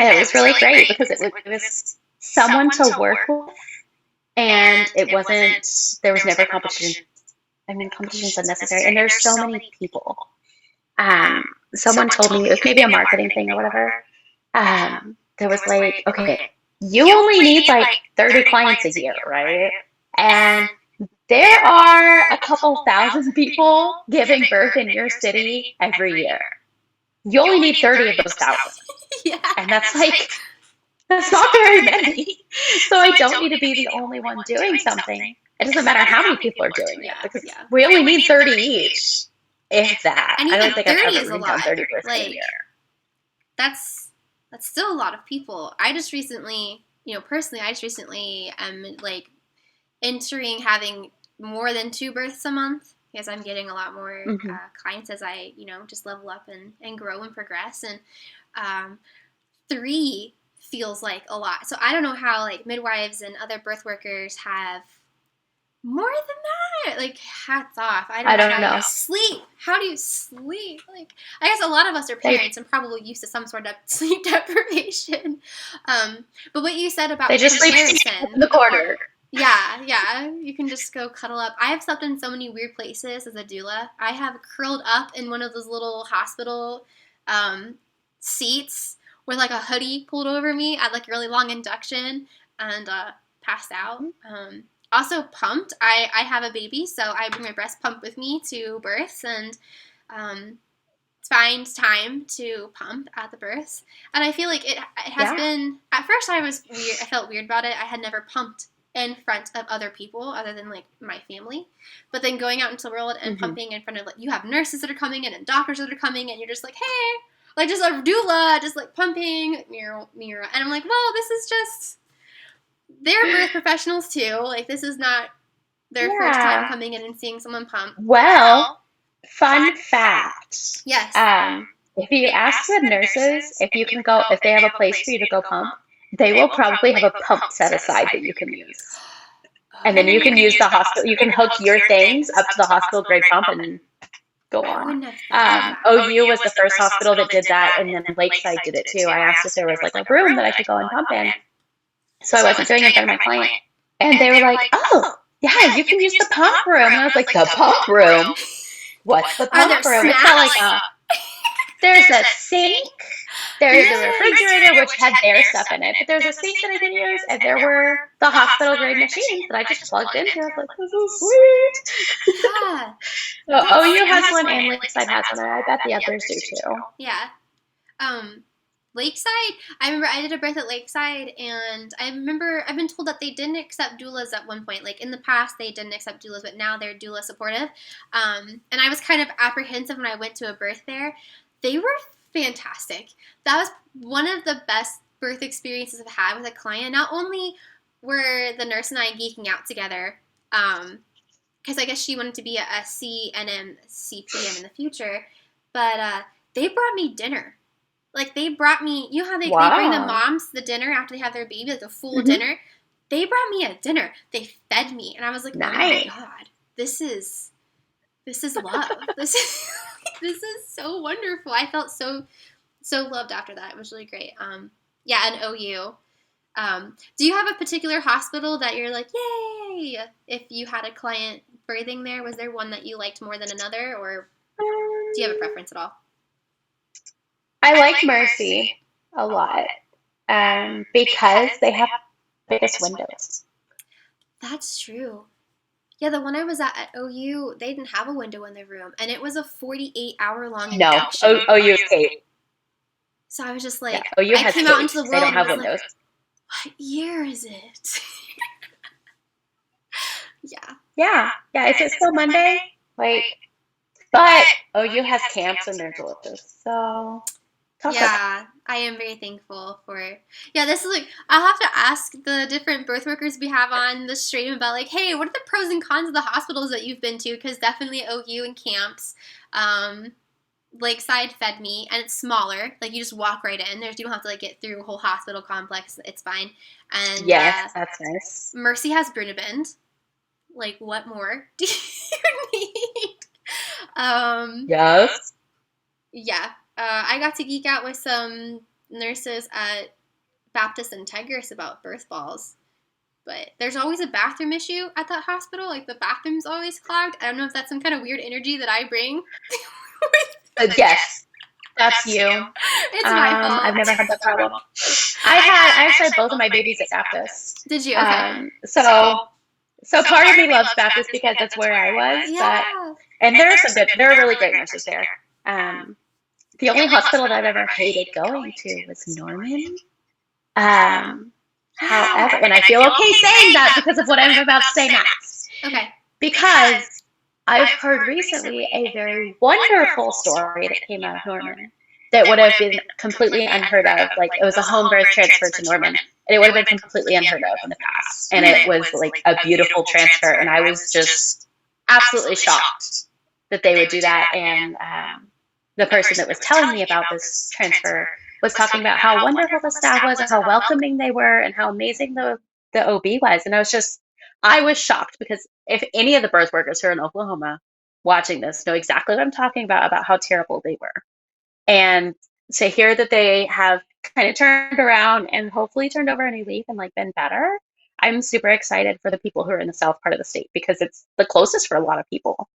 And it was really great because it was someone to work with, and it wasn't, there was never competition. I mean, competition is unnecessary, and there's so many people. Um, Someone told me, it was maybe a marketing thing or whatever. There was like, okay, you only need like 30 clients a year, right? And there are a couple thousand people giving birth in your city every year. You only need 30 of those thousand. Yeah. And that's like, that's not very many. So I don't need to be the only one doing something. It doesn't matter how many people are doing it, because we only need 30 each, if that. And I even don't think 30 I've is ever a even done lot. 30 births in a Like, year. that's still a lot of people. I just recently, personally, am like entering having more than 2 births a month, because I'm getting a lot more clients as I, just level up and grow and progress. And 3 feels like a lot. So I don't know how like midwives and other birth workers have more than that. Like, hats off. I don't know. Sleep. How do you sleep? Like, I guess a lot of us are parents and probably used to some sort of sleep deprivation. But what you said about they just comparison, sleep in the corner. Yeah. You can just go cuddle up. I have slept in so many weird places as a doula. I have curled up in one of those little hospital seats with like a hoodie pulled over me at like a really long induction and passed out. Also pumped. I have a baby, so I bring my breast pump with me to births, and find time to pump at the births. And I feel like it has been, at first I was weird. I felt weird about it. I had never pumped in front of other people other than like my family. But then going out into the world and pumping in front of, like, you have nurses that are coming in and doctors that are coming in, and you're just like, hey, like just a doula, just like pumping, mirror. And I'm like, well, this is just, they're birth professionals too. Like, this is not their first time coming in and seeing someone pump. Well, fun fact. Yes. If you ask the nurses if you can go, if they have a place for you to go pump, they will probably have a pump set aside that you can use. And then you can use the hospital, you can hook your things up to the hospital grade pump and go on. OU was the first hospital that did that, and then Lakeside did it too. I asked if there was like a room that I could go and pump in. So I wasn't doing it in front of my client. And they were like, oh, yeah, you can use the pump room. And I was like, the pump room? What's the pump room? It's not like there's a sink, there's a refrigerator, which had their stuff in it, but there's a sink that I can use, and there were the hospital grade machines that I just plugged into. I was like, this is sweet. Yeah. So OU has one and Lakeside has one, and I bet the others do too. Yeah. Lakeside, I remember I did a birth at Lakeside, and I remember I've been told that they didn't accept doulas at one point. Like, in the past, they didn't accept doulas, but now they're doula supportive. And I was kind of apprehensive when I went to a birth there. They were fantastic. That was one of the best birth experiences I've had with a client. Not only were the nurse and I geeking out together, because I guess she wanted to be a CNM CPM in the future, but they brought me dinner. Like, they brought me, you know how they bring the moms the dinner after they have their baby, like a full dinner? They brought me a dinner. They fed me. And I was like, nice. Oh my God, this is love. this is so wonderful. I felt so loved after that. It was really great. And OU. Do you have a particular hospital that you're like, yay? If you had a client birthing there, was there one that you liked more than another, or do you have a preference at all? I like Mercy a lot because they have the biggest windows. That's true. Yeah, the one I was at OU, they didn't have a window in their room, and it was a 48-hour-long induction. No, OU is 8. So I was just like, OU I came out into the world. They don't have and windows. Like, what year is it? Yeah. It's still Monday. Like, but OU has camps and they're delicious. So. Yeah, I am very thankful for. Yeah, this is like, I'll have to ask the different birth workers we have on the stream about, like, hey, what are the pros and cons of the hospitals that you've been to? Because definitely OU and camps. Lakeside fed me, and it's smaller. Like, you just walk right in. You don't have to like get through a whole hospital complex. It's fine. And yes, that's nice. Mercy has Brunabend. Like, what more do you need? Yes. Yeah. I got to geek out with some nurses at Baptist Integris about birth balls. But there's always a bathroom issue at that hospital. Like, the bathroom's always clogged. I don't know if that's some kind of weird energy that I bring. Yes, that's you. It's my fault. I've never had that problem. I actually had both of my babies at Baptist. Did you? Okay. So part of me loves Baptist because that's where I was. Yeah. And there are really great nurses there. The only hospital that I've ever hated going to was Norman. However, and I feel okay saying that because of what I'm about to say next. Okay. Because I've heard recently a very wonderful story that came out of Norman that would have been completely unheard of. Like, it was a home birth transfer to Norman, and it would have been completely unheard of in the past. And it was like a beautiful transfer, and I was just absolutely shocked that they would do that. And the person that was telling me about this transfer was talking about how wonderful the staff was and how welcoming they were and how amazing the OB was. And I was shocked because if any of the birth workers who are in Oklahoma watching this know exactly what I'm talking about how terrible they were. And to hear that they have kind of turned around and hopefully turned over a new leaf and like been better, I'm super excited for the people who are in the south part of the state because it's the closest for a lot of people.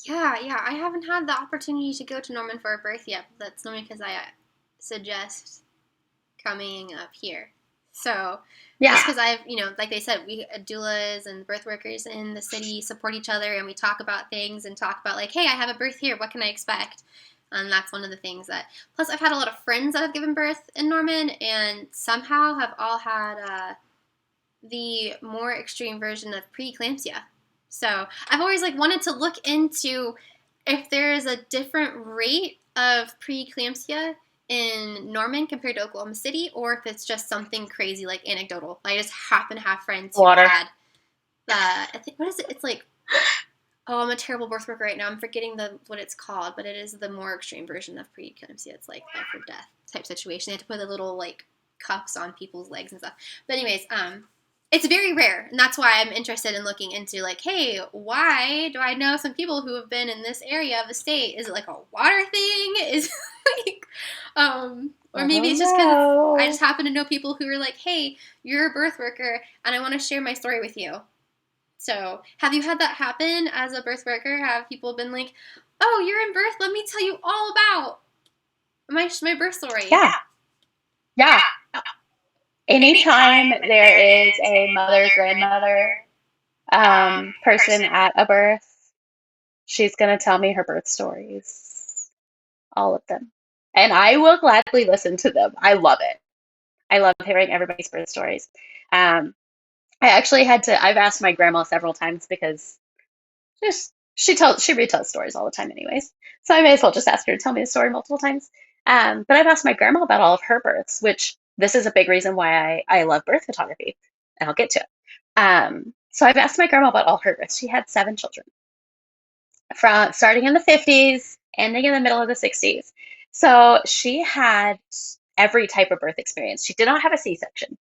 Yeah, I haven't had the opportunity to go to Norman for a birth yet. But that's only because I suggest coming up here. So, yeah, just because I've, like they said, we doulas and birth workers in the city support each other, and we talk about things and talk about like, hey, I have a birth here. What can I expect? And that's one of the things that. Plus, I've had a lot of friends that have given birth in Norman, and somehow have all had the more extreme version of preeclampsia. So I've always like wanted to look into if there is a different rate of preeclampsia in Norman compared to Oklahoma City, or if it's just something crazy like anecdotal. I just happen to have friends who had I think, what is it? It's like, oh, I'm a terrible birth worker right now. I'm forgetting what it's called, but it is the more extreme version of preeclampsia. It's like life or death type situation. They have to put the little like cuffs on people's legs and stuff. But anyways, it's very rare, and that's why I'm interested in looking into, like, hey, why do I know some people who have been in this area of the state? Is it like a water thing? Is it like, or maybe it's just because I just happen to know people who are like, hey, you're a birth worker, and I want to share my story with you. So, have you had that happen as a birth worker? Have people been like, oh, you're in birth? Let me tell you all about my birth story. Yeah. Anytime there is a mother, grandmother person at a birth, she's going to tell me her birth stories. All of them. And I will gladly listen to them. I love it. I love hearing everybody's birth stories. I've asked my grandma several times because she retells stories all the time anyways. So I may as well just ask her to tell me the story multiple times. But I've asked my grandma about all of her births, which this is a big reason why I love birth photography, and I'll get to it. So I've asked my grandma about all her births. She had 7 children, from starting in the 50s, ending in the middle of the 60s. So she had every type of birth experience. She did not have a C-section,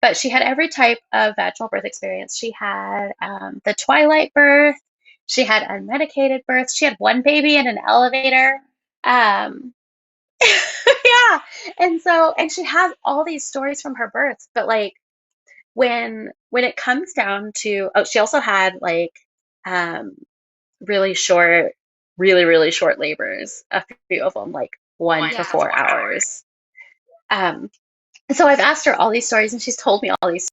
but she had every type of vaginal birth experience. She had the twilight birth. She had unmedicated births. She had one baby in an elevator. Yeah. And she has all these stories from her births, but like when it comes down to, she also had like really short labors, a few of them like 1 to 4 hours. So I've asked her all these stories, and she's told me all these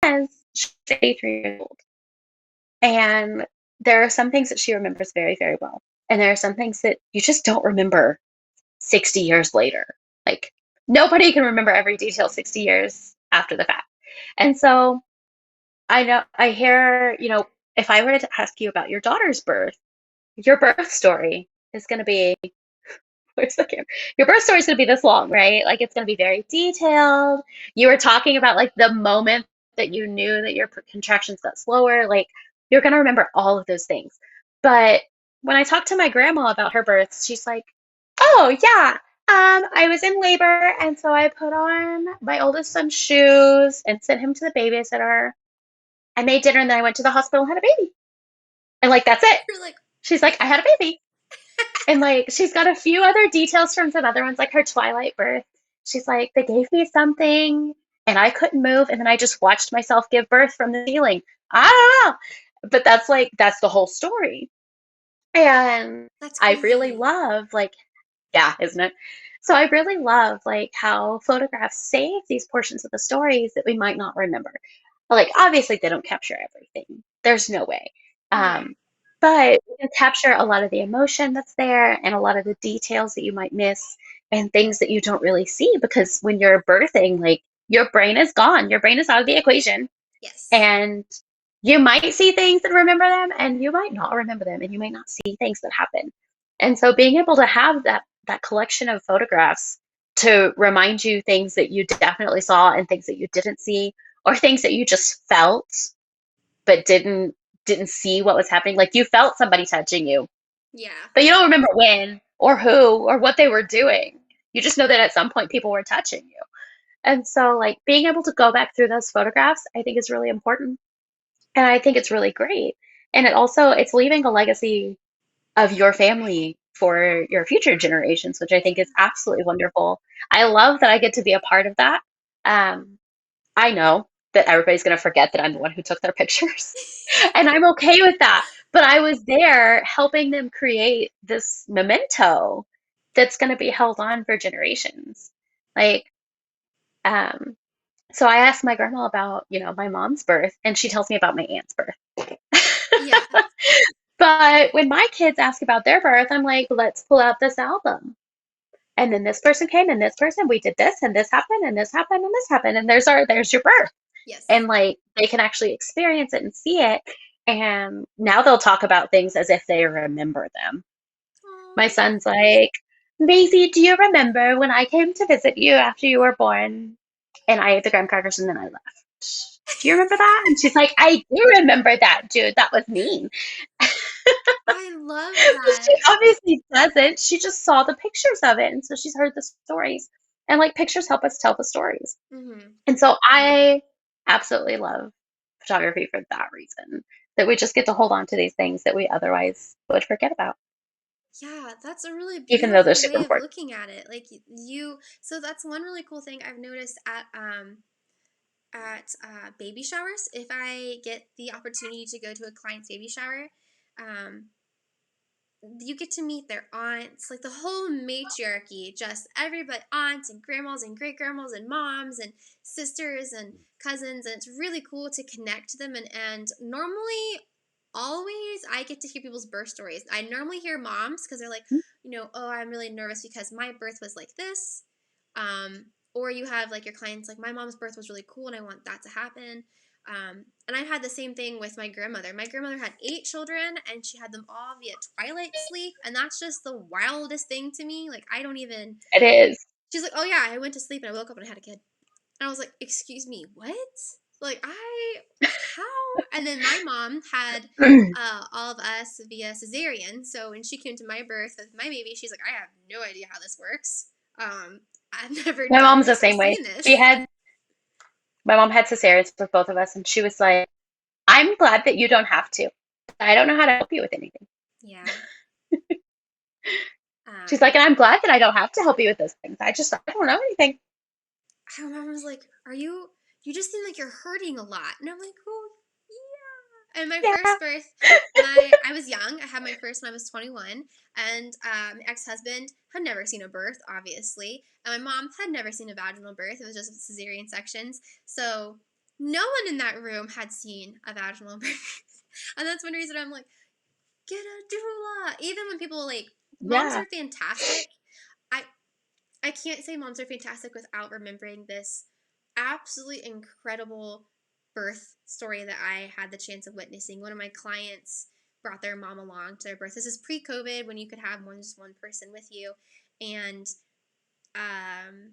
stories. She's 83 years old, and there are some things that she remembers very, very well, and there are some things that you just don't remember 60 years later. Like, nobody can remember every detail 60 years after the fact. And so I hear, if I were to ask you about your daughter's birth, your birth story is going to be, where's the camera? Your birth story is going to be this long, right? Like, it's going to be very detailed. You were talking about like the moment that you knew that your contractions got slower. Like, you're going to remember all of those things. But when I talked to my grandma about her birth, she's like, oh yeah, I was in labor, and so I put on my oldest son's shoes and sent him to the babysitter. I made dinner, and then I went to the hospital and had a baby. And like, that's it. You're like, she's like, I had a baby. And like she's got a few other details from some other ones, like her twilight birth. She's like, they gave me something and I couldn't move, and then I just watched myself give birth from the ceiling. I don't know. But that's the whole story. And That's I really crazy. love like, yeah, isn't it? So I really love like how photographs save these portions of the stories that we might not remember. Like obviously they don't capture everything. There's no way. Hmm. Um, but we can capture a lot of the emotion that's there and a lot of the details that you might miss and things that you don't really see because when you're birthing, like your brain is gone. Your brain is out of the equation. Yes. And you might see things and remember them, and you might not remember them, and you might not see things that happen. And so being able to have that collection of photographs to remind you things that you definitely saw and things that you didn't see, or things that you just felt but didn't see what was happening. Like you felt somebody touching you, Yeah. but you don't remember when or who or what they were doing. You just know that at some point people were touching you. And so like being able to go back through those photographs, I think is really important and I think it's really great. And it's leaving a legacy of your family for your future generations, which I think is absolutely wonderful. I love that I get to be a part of that. Um, I know that everybody's going to forget that I'm the one who took their pictures, and I'm okay with that. But I was there helping them create this memento that's going to be held on for generations. Like, um, so I asked my grandma about, my mom's birth, and she tells me about my aunt's birth. Yeah. But when my kids ask about their birth, I'm like, let's pull out this album. And then this person came and this person, we did this and this happened and this happened and this happened. And there's your birth. Yes. And like they can actually experience it and see it. And now they'll talk about things as if they remember them. My Oh. son's like, Maisie, do you remember when I came to visit you after you were born? And I ate the graham crackers and then I left. Do you remember that? And she's like, I do remember that, dude. That was mean. I love She that. obviously doesn't. She just saw the pictures of it, and so she's heard the stories. And like pictures help us tell the stories. Hmm. And so I absolutely love photography for that reason. That we just get to hold on to these things that we otherwise would forget about, Yeah, that's a really even though they're beautiful super way of important. looking at it. Like you, so that's one really cool thing I've noticed at baby showers. If I get the opportunity to go to a client's baby shower, um, you get to meet their aunts, like the whole matriarchy, just everybody, aunts and grandmas and great grandmas and moms and sisters and cousins, and it's really cool to connect to them. And normally, always, I get to hear people's birth stories. I normally hear moms because they're like, oh, I'm really nervous because my birth was like this. Or you have like your clients like, my mom's birth was really cool and I want that to happen. And I had the same thing with my grandmother. My grandmother had 8 children and she had them all via twilight sleep. And that's just the wildest thing to me. Like, I don't even. It is. She's like, oh, yeah, I went to sleep and I woke up and I had a kid. And I was like, excuse me, what? Like, how? And then my mom had all of us via cesarean. So when she came to my birth with my baby, she's like, I have no idea how this works. I've never My done mom's the this or same way. seen this. She had my mom had cesareans with both of us, and she was like, "I'm glad that you don't have to. I don't know how to help you with anything." Yeah. She's Um, like, "And I'm glad that I don't have to help you with those things. I don't know anything." my mom was like, you just seem like you're hurting a lot. And I'm like, oh, yeah. And my Yeah. first birth, I was young. I had my first when I was 21. And my ex husband had never seen a birth, obviously. And my mom had never seen a vaginal birth. It was just cesarean sections. So no one in that room had seen a vaginal birth. And that's one reason I'm like, get a doula. Even when people like, moms Yeah. are fantastic. I I can't say moms are fantastic without remembering this absolutely incredible birth story that I had the chance of witnessing. One of my clients brought their mom along to their birth. This is pre-COVID when you could have just one person with you, and um,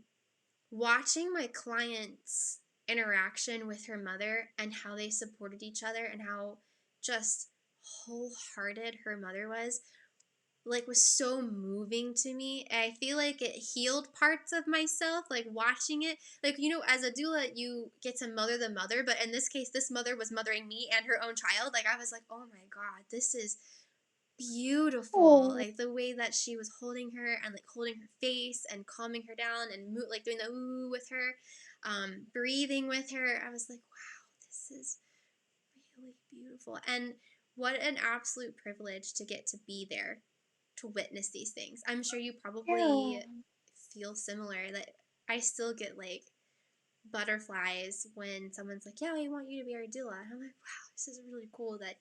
watching my client's interaction with her mother and how they supported each other and how just wholehearted her mother was so moving to me. I feel like it healed parts of myself, like watching it. Like, as a doula, you get to mother the mother, but in this case, this mother was mothering me and her own child. Like, I was like, oh my God, this is beautiful. Oh, Like the way that she was holding her and like holding her face and calming her down and like doing the ooh with her, breathing with her. I was like, wow, this is really beautiful. And what an absolute privilege to get to be there to witness these things. I'm sure you yeah. probably feel similar that I still get like butterflies when someone's like, "Yeah, we want you to be our doula." And I'm like, "Wow, this is really cool that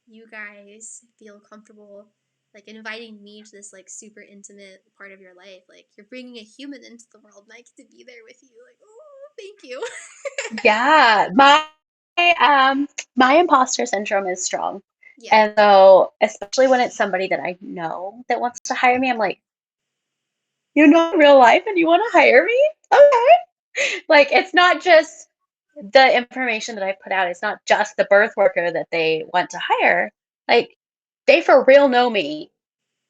you guys feel comfortable like inviting me to this like super intimate part of your life. Like you're bringing a human into the world and I get to be there with you." Like, "Oh, thank you." Yeah, um my imposter syndrome is strong. Yeah. And so, especially when it's somebody that I know that wants to hire me, I'm like, you know in real life and you want to hire me? Okay. Like it's not just the information that I put out, it's not just the birth worker that they want to hire. Like they for real know me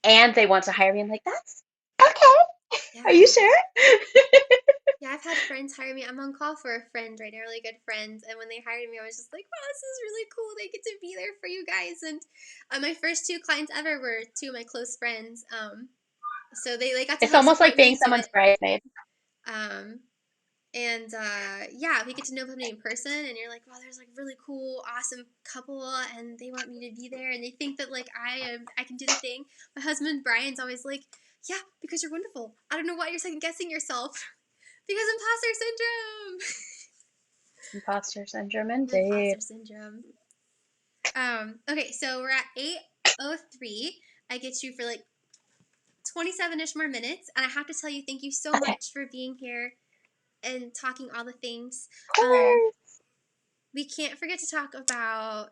and they want to hire me. I'm like, that's okay. Are you Yeah. sure? Yeah, I've had friends hire me. I'm on call for a friend right now, really good friends. And when they hired me, I was just like, wow, this is really cool. They get to be there for you guys. And my first two clients ever were two of my close friends. So they got to It's help almost like support being me do someone's it. bridesmaid. Um, and yeah, we get to know somebody in person, and you're like, wow, there's like really cool, awesome couple, and they want me to be there, and they think that like I can do the thing. My husband Brian's always like, yeah, because you're wonderful. I don't know why you're second guessing yourself. Because imposter syndrome. Imposter syndrome indeed. Imposter syndrome. Okay, so we're at 8:03. I get you for like 27-ish more minutes, and I have to tell you, thank you so Okay. much for being here and talking all the things. Of Um, course. we can't forget to talk about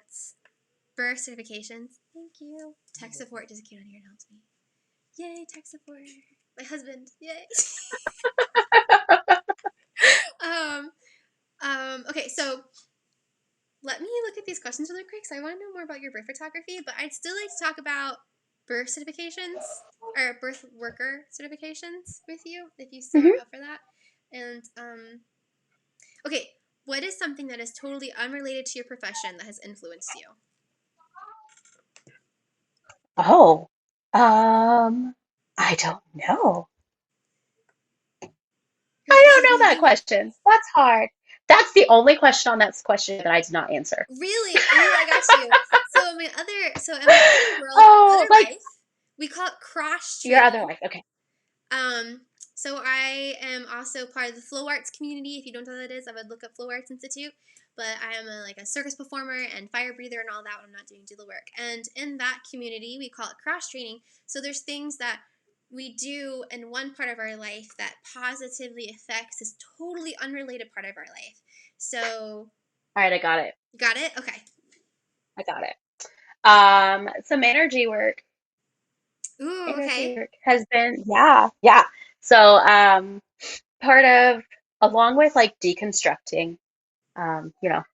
birth certifications. Thank you. Tech support just came on here and helped me. Yay, tech support. My husband. Yay. um, okay, so let me look at these questions really quick because I want to know more about your birth photography, but I'd still like to talk about birth certifications or birth worker certifications with you if you still are Hmm. up for that. And okay, what is something that is totally unrelated to your profession that has influenced you? Oh, um, I don't know. You're like, I this don't is know really that new. question. That's hard. That's the only question on that question that I did not answer. Really? Oh, I got you. So in my other world, Oh, other like life, we call it cross your other training. life. Okay. Um, so I am also part of the Flow Arts community. If you don't know what that is, I would look up Flow Arts Institute. But I am like a circus performer and fire breather and all that when I'm not doing doula work. And in that community, we call it cross training. So there's things that we do in one part of our life that positively affects this totally unrelated part of our life. So, All right, I got it. got it? Okay. I got it. Some energy work. Ooh, Energy okay. work has been, yeah, yeah. So, part of, along with like deconstructing,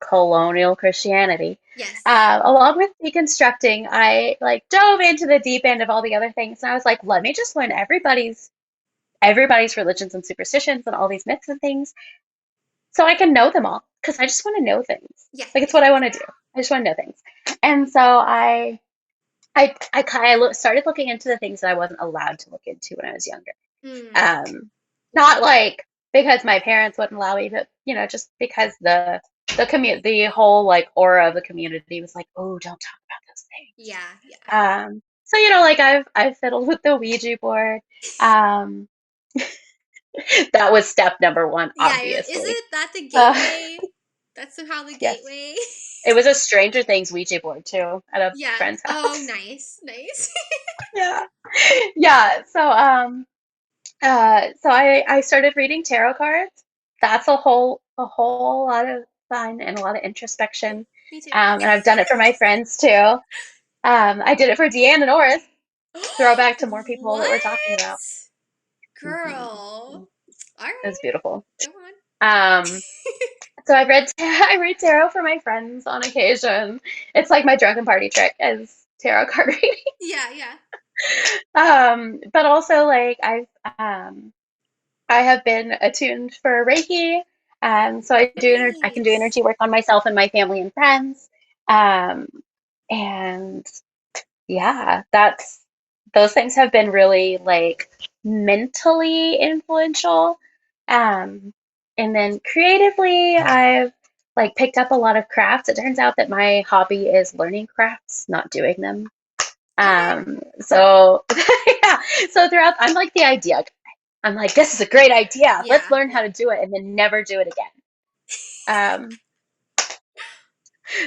colonial Christianity. Yes. Along with deconstructing, I like dove into the deep end of all the other things, and I was like, let me just learn everybody's religions and superstitions and all these myths and things, so I can know them all because I just want to know things. Yeah, Like it's yeah. what I want to do. I just want to know things, and so I started looking into the things that I wasn't allowed to look into when I was younger. Mm. Um, Not like because my parents wouldn't allow me, but just because the whole like aura of the community was like, oh, don't talk about those things. Yeah, yeah. So like I've fiddled with the Ouija board. Um, that was step number one, Yeah, you're like, obviously. isn't that the Uh, gateway? That's somehow the yes, gateway. it was a Stranger Things Ouija board too at a Yeah. friend's Oh, house. nice, nice. Yeah, yeah. So I started reading tarot cards. That's a whole lot of fun and a lot of introspection. Me too. And I've done it for my friends too. I did it for Deanne and Oris. Throwback to more people that we're talking What? about. Girl. All It was right. beautiful. Go on. Um, so I read tarot for my friends on occasion. It's like my drunken party trick is tarot card reading. Yeah, yeah. But also like I have been attuned for Reiki. So I can do Nice. energy work on myself and my family and friends. Um, and Yeah, those things have been really like mentally influential. Um, and then creatively, I've like picked up a lot of crafts. It turns out that my hobby is learning crafts, not doing them. Okay. So yeah, so throughout, I'm like the idea guy. I'm like, this is a great idea. Let's Yeah, learn how yeah. to do it and then never do it again. Um,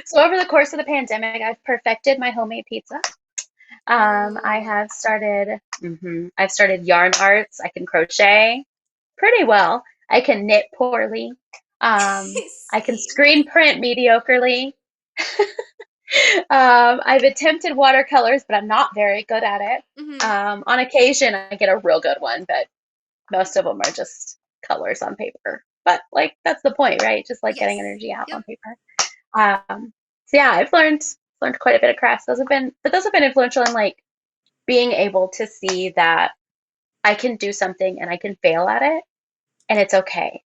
so over the course of the pandemic, I've perfected my homemade pizza. I Ooh. have I've started yarn arts. I can crochet pretty well. I can knit poorly. I can Same. screen print mediocrely. I've attempted watercolors, but I'm not very good at it. Hmm. On occasion, I get a real good one, but most of them are just colors on paper. But like that's the point, right? Just like getting Yes. energy out Yep. on paper. So yeah, I've learned quite a bit of crafts. Those have been influential in like being able to see that I can do something and I can fail at it and it's okay.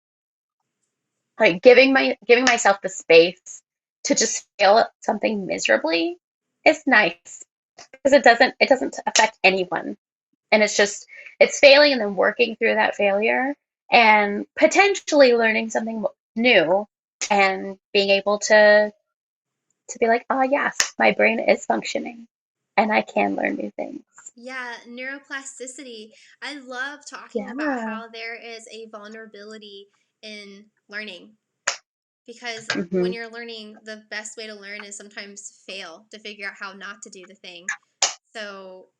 Like giving myself the space to just fail at something miserably is nice because it doesn't affect anyone. And it's failing and then working through that failure and potentially learning something new and being able to be like, "Oh yes, my brain is functioning and I can learn new things." Yeah, neuroplasticity. I love talking about Yeah. how there is a vulnerability in learning because when Hmm. you're learning, the best way to learn is sometimes fail to figure out how not to do the thing. So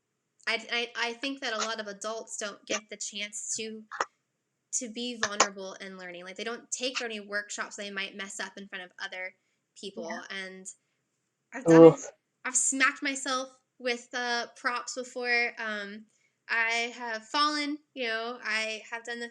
I think that a lot of adults don't get the chance to be vulnerable in learning. Like they don't take learning workshops, they might mess up in front of other people. Yeah. And I've done it. Oof. I've smacked myself with props before. I have fallen. I have done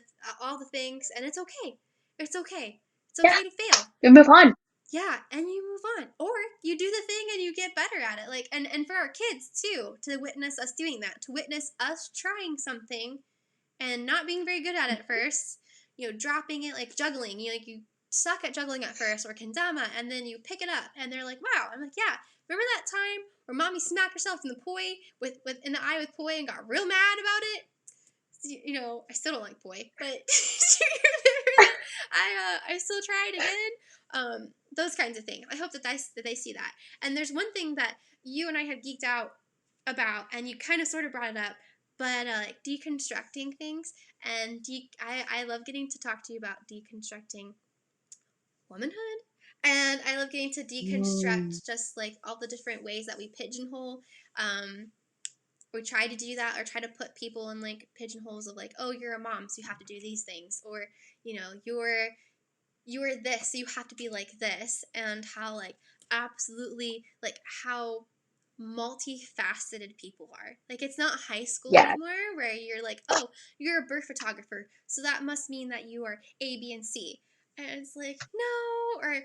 all the things, and it's okay. It's okay. It's Yeah. okay to fail. We move on. Yeah, and you move on, or you do the thing and you get better at it. Like, and for our kids too, to witness us doing that, to witness us trying something and not being very good at it first, dropping it like juggling. You suck at juggling at first or kendama, and then you pick it up, and they're like, "Wow!" I'm like, "Yeah, remember that time where mommy smacked herself in the poi with in the eye with poi and got real mad about it?" I still don't like poi, but I still try it again. Those kinds of things. I hope that they see that. And there's one thing that you and I had geeked out about, and you kind of sort of brought it up, but like deconstructing things. And I love getting to talk to you about deconstructing womanhood. And I love getting to Mm. deconstruct just like all the different ways that we pigeonhole. Um, or try to do that or try to put people in like pigeonholes of like, oh, you're a mom, so you have to do these things, or you're this, so you have to be like this, and how like absolutely like how multifaceted people are. Like it's not high school Yeah. anymore where you're like, oh, you're a birth photographer, so that must mean that you are A, B, and C. And it's like, no, or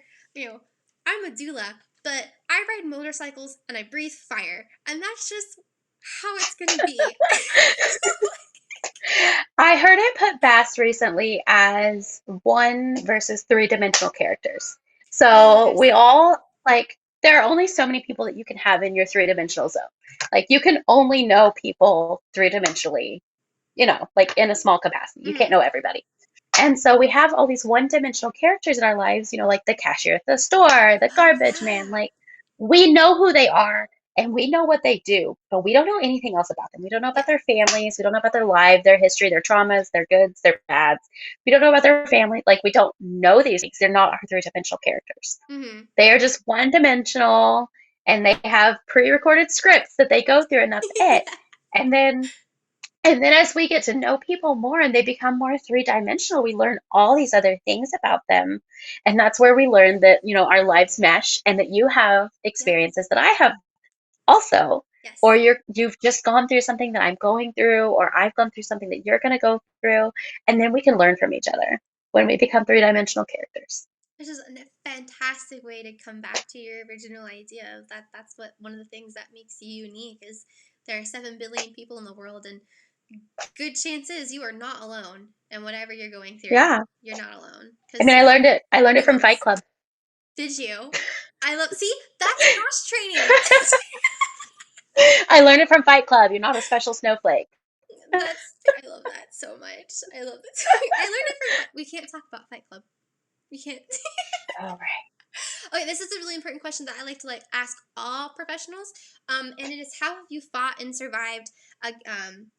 I'm a doula, but I ride motorcycles and I breathe fire, and that's just how it's gonna be. I heard it put best recently as one versus three-dimensional characters. So Yes. we all like there are only so many people that you can have in your three-dimensional zone. Like you can only know people three-dimensionally, like in a small capacity. You can't Mm-hmm. know everybody. And so we have all these one-dimensional characters in our lives, like the cashier at the store, the Oh garbage man. yeah. Like we know who they are and we know what they do, but we don't know anything else about them. We don't know about Yes. their families. We don't know about their lives, their history, their traumas, their goods, their bads. We don't know about their family. Like we don't know these things. They're not our three-dimensional characters. Mm-hmm. They are just one-dimensional and they have pre-recorded scripts that they go through and that's it. Yeah. And then as we get to know people more and they become more three-dimensional, we learn all these other things about them. And that's where we learn that, our lives mesh and that you have Yep. experiences that I have also. Or Yes. you've just gone through something that I'm going through, or I've gone through something that you're going to go through. And then we can learn from each other when we become three-dimensional characters. Which is a fantastic way to come back to your original idea of that. That's what one of the things that makes you unique is there are 7 billion people in the world, and good chances you are not alone. And whatever you're going through, Yeah. you're not alone. I Because mean, I learned it from Fight humans. Club. Did you? I love. See, that's cross training. I learned it from Fight Club. You're not a special snowflake. I love that so much. I love it. I learned it from we can't talk about Fight Club. We can't. All right. Okay, this is a really important question that I like to ask all professionals. And it is, how have you fought and survived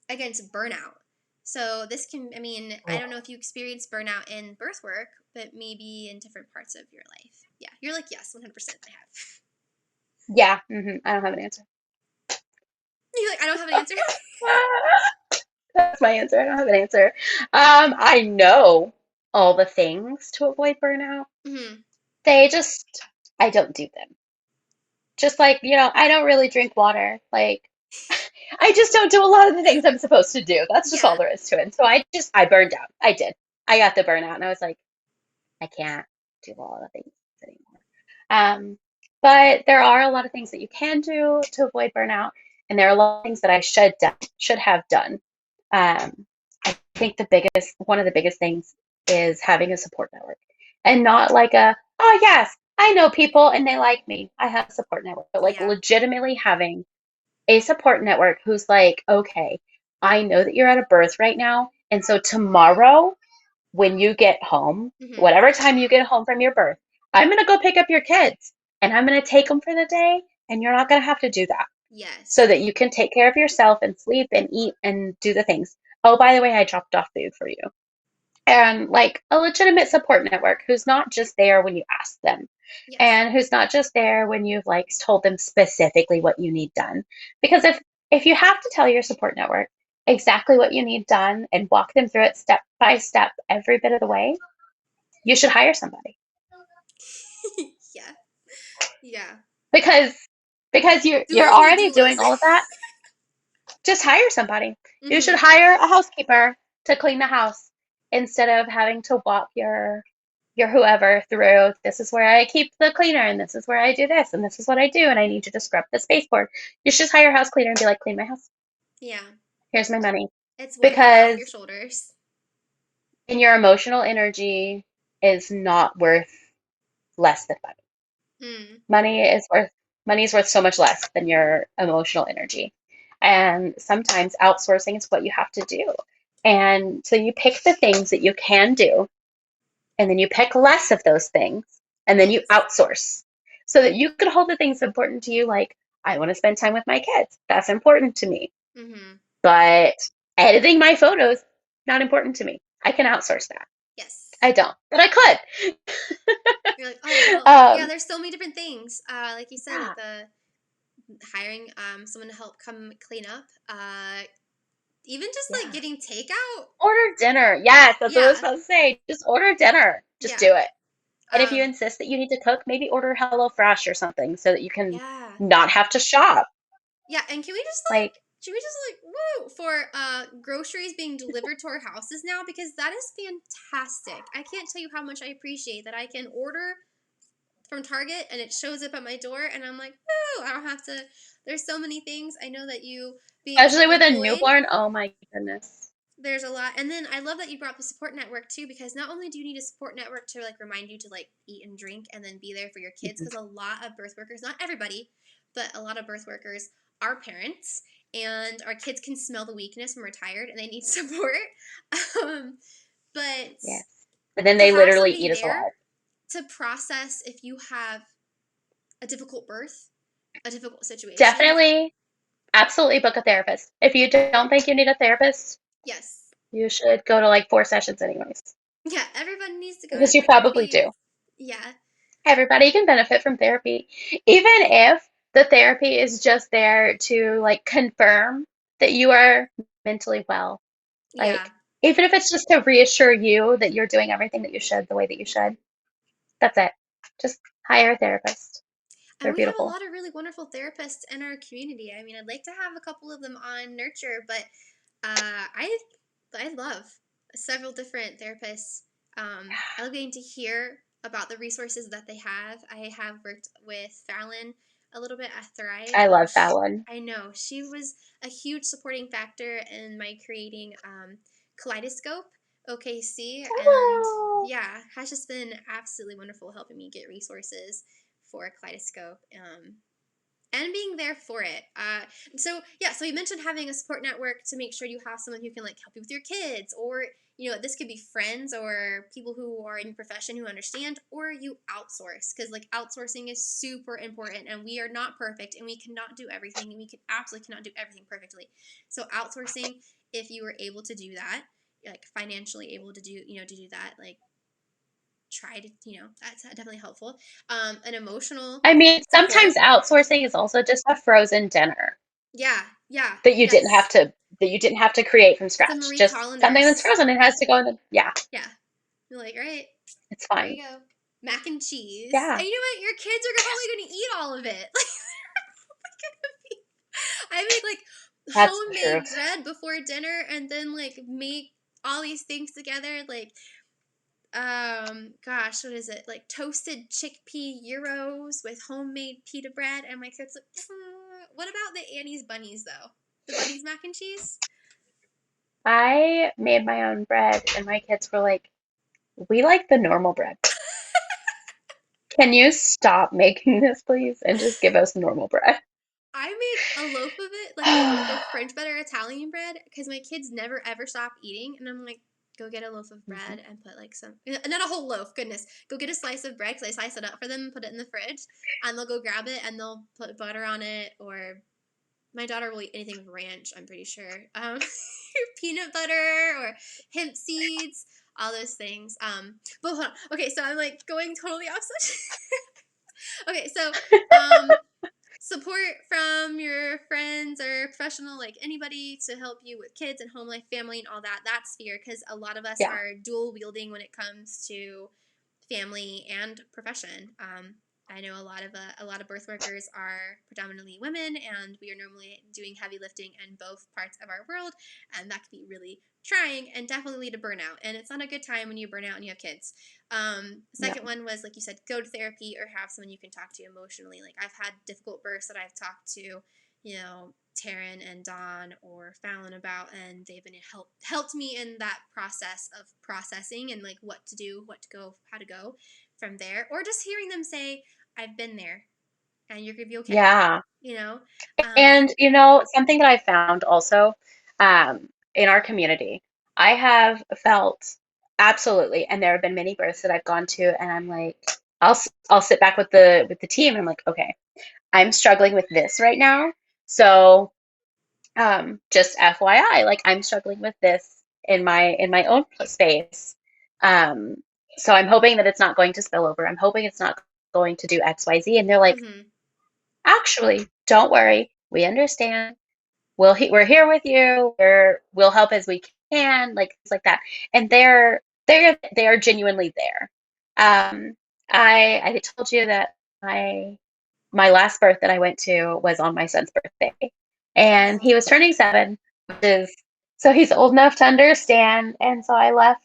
against burnout? So this can, I mean, I don't know if you experience burnout in birth work, but maybe in different parts of your life. Yeah, you're like, yes, 100% I have. Yeah. I don't have an answer. You're like, I don't have an answer. That's my answer. I don't have an answer. I know all the things to avoid burnout. Hmm. They just, I don't do them. Just like, I don't really drink water. Like, I just don't do a lot of the things I'm supposed to do. That's just all Yeah. there is to it. And so I burned out. I did. I got the burnout and I was like, I can't do all the things anymore. Um, but there are a lot of things that you can do to avoid burnout, and there are a lot of things that I should have done. I think one of the biggest things is having a support network, and not like oh yes, I know people and they like me. I have a support network, but like Yeah. legitimately having a support network who's like, okay, I know that you're at a birth right now, and so tomorrow when you get home, Hmm. whatever time you get home from your birth, I'm going to go pick up your kids and I'm going to take them for the day. And you're not going to have to do that so Yes. that you can take care of yourself and sleep and eat and do the things. Oh, by the way, I dropped off food for you. And like a legitimate support network who's not just there when you ask them Yes. and who's not just there when you've like told them specifically what you need done. Because if you have to tell your support network exactly what you need done and walk them through it step by step every bit of the way, you should hire somebody Yeah. Yeah. because Do it you're as my already doing doulas. all of that. Just hire somebody. You should Hmm. hire a housekeeper to clean the house instead of having to walk your whoever through, this is where I keep the cleaner and this is where I do this and this is what I do and I need you to scrub the baseboard. You should just hire a house cleaner and be like, clean my house. Yeah. Here's my money. It's one thing off your Because shoulders. and your emotional energy is not worth less than money. Mm. Money is worth so much less than your emotional energy. And sometimes outsourcing is what you have to do. And so you pick the things that you can do, and then you pick less of those things, and then you Yes. outsource so that you can hold the things important to you, like, I want to spend time with my kids. That's important to me. Hmm. But editing my photos, not important to me. I can outsource that. Yes. I don't, but I could. You're like, oh well, yeah. um, There's so many different things. Like you said, yeah, the hiring someone to help come clean up. Even just like yeah. getting takeout. Order dinner. Yes, that's what I was Yeah. about to say. Just order dinner. Just Yeah. do it. And if you Um. insist that you need to cook, maybe order HelloFresh or something so that you can Yeah. not have to shop. Yeah. And can we just Like, should we just woo for groceries being delivered to our houses now, because that is fantastic. I can't tell you how much I appreciate that I can order from Target and it shows up at my door and I'm like, woo, I don't have to. There's so many things. I know that you being especially with a self-employed, newborn, oh my goodness. there's a lot. And then I love that you brought up the support network too, because not only do you need a support network to remind you to eat and drink and then be there for your kids, because a lot of birth workers, not everybody, but a lot of birth workers are parents, and our kids can smell the weakness when we're tired and they need support. um, but Yes. And then to they have literally somebody eat us there alive. to process if you have a difficult birth, a difficult situation. Definitely, absolutely book a therapist. If you don't think you need a therapist, Yes. you should go to like 4 sessions anyways, Yeah, everybody needs to go to because you probably therapy. do. Yeah. Everybody can benefit from therapy, even if the therapy is just there to like confirm that you are mentally well. Yeah. Like, even if it's just to reassure you that you're doing everything that you should the way that you should, that's it. Just hire a therapist. And They're we have a beautiful. lot of really wonderful therapists in our community. I mean, I'd like to have a couple of them on Nurture, but I love several different therapists. I love getting to hear about the resources that they have. I have worked with Fallon a little bit at Thrive. I love that one. I know she was a huge supporting factor in my creating Kaleidoscope OKC, and Oh, yeah, has just been absolutely wonderful helping me get resources for Kaleidoscope. and being there for it. So we mentioned having a support network to make sure you have someone who can like help you with your kids, or this could be friends or people who are in your profession who understand, or you outsource, because like outsourcing is super important, and we are not perfect, and we cannot do everything, and we can absolutely cannot do everything perfectly. So outsourcing, if you were able to do that, like financially able to do to do that, like try to that's definitely helpful. An emotional I mean, support. sometimes outsourcing is also just a frozen dinner Yeah, yeah, that you didn't have yes. to that you didn't have to create from The scratch. Marie Just something that's Collanders. frozen and has to go in the, yeah, Yeah. You're like, all right, it's here fine. you go. Mac and cheese. Yeah, And you know what? Your kids are probably going to eat all of it. I make like that's the homemade truth. bread before dinner, and then like make all these things together. Like, gosh, what is it? Like toasted chickpea gyros with homemade pita bread. And my kids like, what about the Annie's bunnies though? The bunnies mac and cheese? I made my own bread, and my kids were like, "We like the normal bread. Can you stop making this, please, and just give us normal bread?" I make a loaf of it, like a loaf of French butter Italian bread, because my kids never ever stop eating. And I'm like, go get a loaf of Mhm. bread and put like some, not a whole loaf, goodness. Go get a slice of bread, because I slice it up for them and put it in the fridge. And they'll go grab it and they'll put butter on it, or my daughter will eat anything with ranch, I'm pretty sure. Peanut butter or hemp seeds, all those things. But hold on. Okay, so I'm like going totally opposite. Okay, so support from your friends or professional, like anybody to help you with kids and home life, family, and all that. That's fear, because a lot of us Yeah, are dual wielding when it comes to family and profession. I know a lot of birth workers are predominantly women, and we are normally doing heavy lifting in both parts of our world, and that can be really trying and definitely lead to burnout. And it's not a good time when you burn out and you have kids. The no, second one was, like you said, go to therapy or have someone you can talk to emotionally. Like I've had difficult births that I've talked to, Taryn and Dawn or Fallon about, and they've been helped me in that process of processing and like what to do, what to go, how to go from there, or just hearing them say, "I've been there, and you're gonna be okay." yeah. You know, And something that I found also in our community, I have felt absolutely, and there have been many births that I've gone to, and I'm like, I'll sit back with the team, and I'm like, okay, I'm struggling with this right now, so just FYI, like I'm struggling with this in my own space. Um, so I'm hoping that it's not going to spill over. I'm hoping it's not going to do X, Y, Z. And they're like, mm-hmm. actually, don't worry. We understand. We're here with you. We'll help as we can, like things like that. And they are genuinely there. I told you that my last birth that I went to was on my son's birthday, and he Oh, was turning 7, which is so he's old enough to understand. And so I left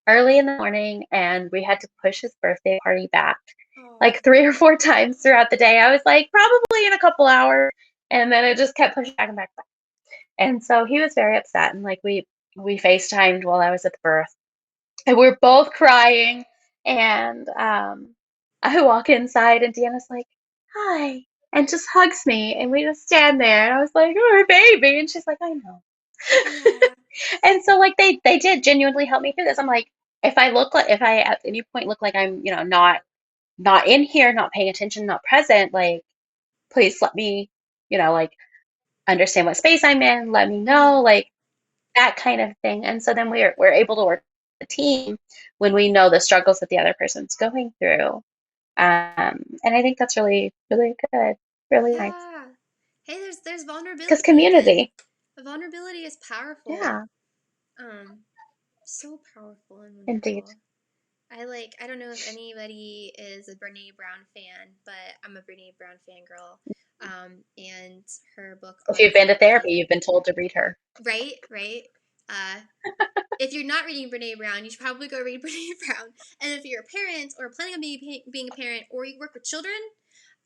early in the morning, and we had to push his birthday party back oh, like 3 or 4 times throughout the day. I was like, probably in a couple hours, and then it just kept pushing back and back. And so he was very upset, and like we FaceTimed while I was at the birth, and we are both crying. And I walk inside, and Deanna's like, "Hi," and just hugs me, and we just stand there. And I was like, "Oh, baby," and she's like, "I know." yeah, And so like they did genuinely help me through this. I'm like, if I at any point look like I'm not in here, not paying attention, not present, like please let me like understand what space I'm in. Let me know, mm-hmm. like that kind of thing. And so then we're able to work as a team when we know the struggles that the other person's going through. And I think that's really, really good, really nice. Yeah. Hey, there's Because vulnerability, and community, vulnerability is powerful. yeah, Um, so powerful and indeed. wonderful. I don't know if anybody is a Brene Brown fan, but I'm a Brene Brown fangirl. And her book If on you've been to therapy, therapy, you've been told to read her. right, right. Uh, if you're not reading Brene Brown, you should probably go read Brene Brown. And if you're a parent or planning on being a parent, or you work with children,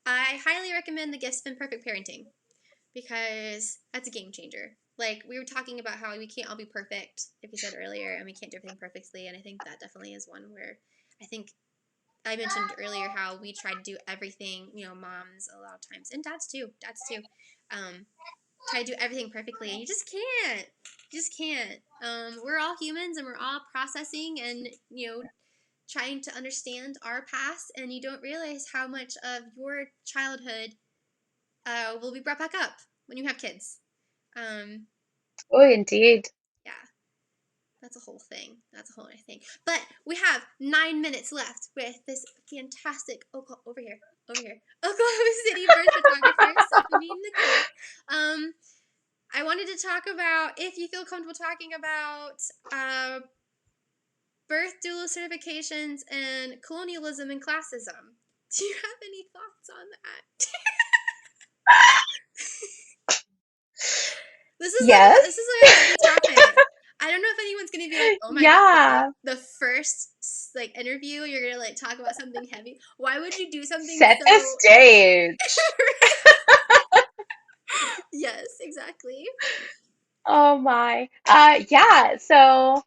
I highly recommend The Gifts of Imperfect Parenting, because that's a game changer. Like we were talking about how we can't all be perfect, like you said earlier, and we can't do everything perfectly. And I think that definitely is one where I think I mentioned earlier how we try to do everything, moms a lot of times, and dads too, um, try to do everything perfectly, and you just can't. You just can't. We're all humans, and we're all processing and, trying to understand our past, and you don't realize how much of your childhood will be brought back up when you have kids. Um, Oh, indeed. yeah, that's a whole thing. That's a whole other thing. But we have 9 minutes left with this fantastic Oklahoma City birth photographer, Stephanie Nicole. I wanted to talk about, if you feel comfortable talking about birth doula certifications and colonialism and classism. Do you have any thoughts on that? Yes. This is like a heavy topic. I don't know if anyone's gonna be like, oh my god, Yeah. the first like interview you're gonna like talk about something heavy. Why would you do something Set the so? stage. Yes, exactly. Oh my. Yeah, so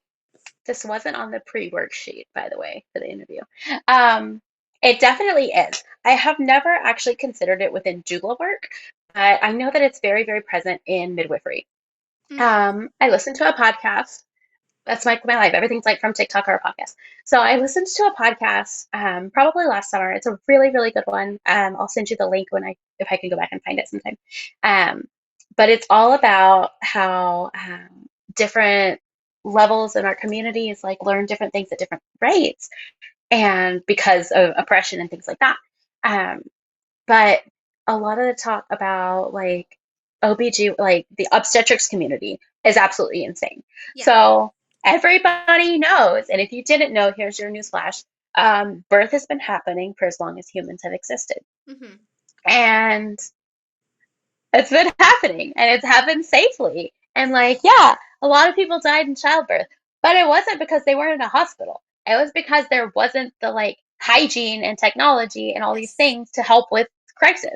this wasn't on the pre-worksheet, by the way, for the interview. Um, it definitely is. I have never actually considered it within doula work, but I know that it's very, very present in midwifery. Mm-hmm. I listened to a podcast. That's like my life. Everything's like from TikTok or a podcast. So I listened to a podcast probably last summer. It's a really, really good one. I'll send you the link if I can go back and find it sometime. Um, but it's all about how different levels in our communities like learn different things at different rates, and because of oppression and things like that. Um, but a lot of the talk about like OBG, like the obstetrics community, is absolutely insane. Yeah. So everybody knows, and if you didn't know, here's your newsflash. Birth has been happening for as long as humans have existed. Mm-hmm. And it's been happening, and it's happened safely. And like, yeah, a lot of people died in childbirth, but it wasn't because they weren't in a hospital. It was because there wasn't the like hygiene and technology and all these Yes. things to help with crisis.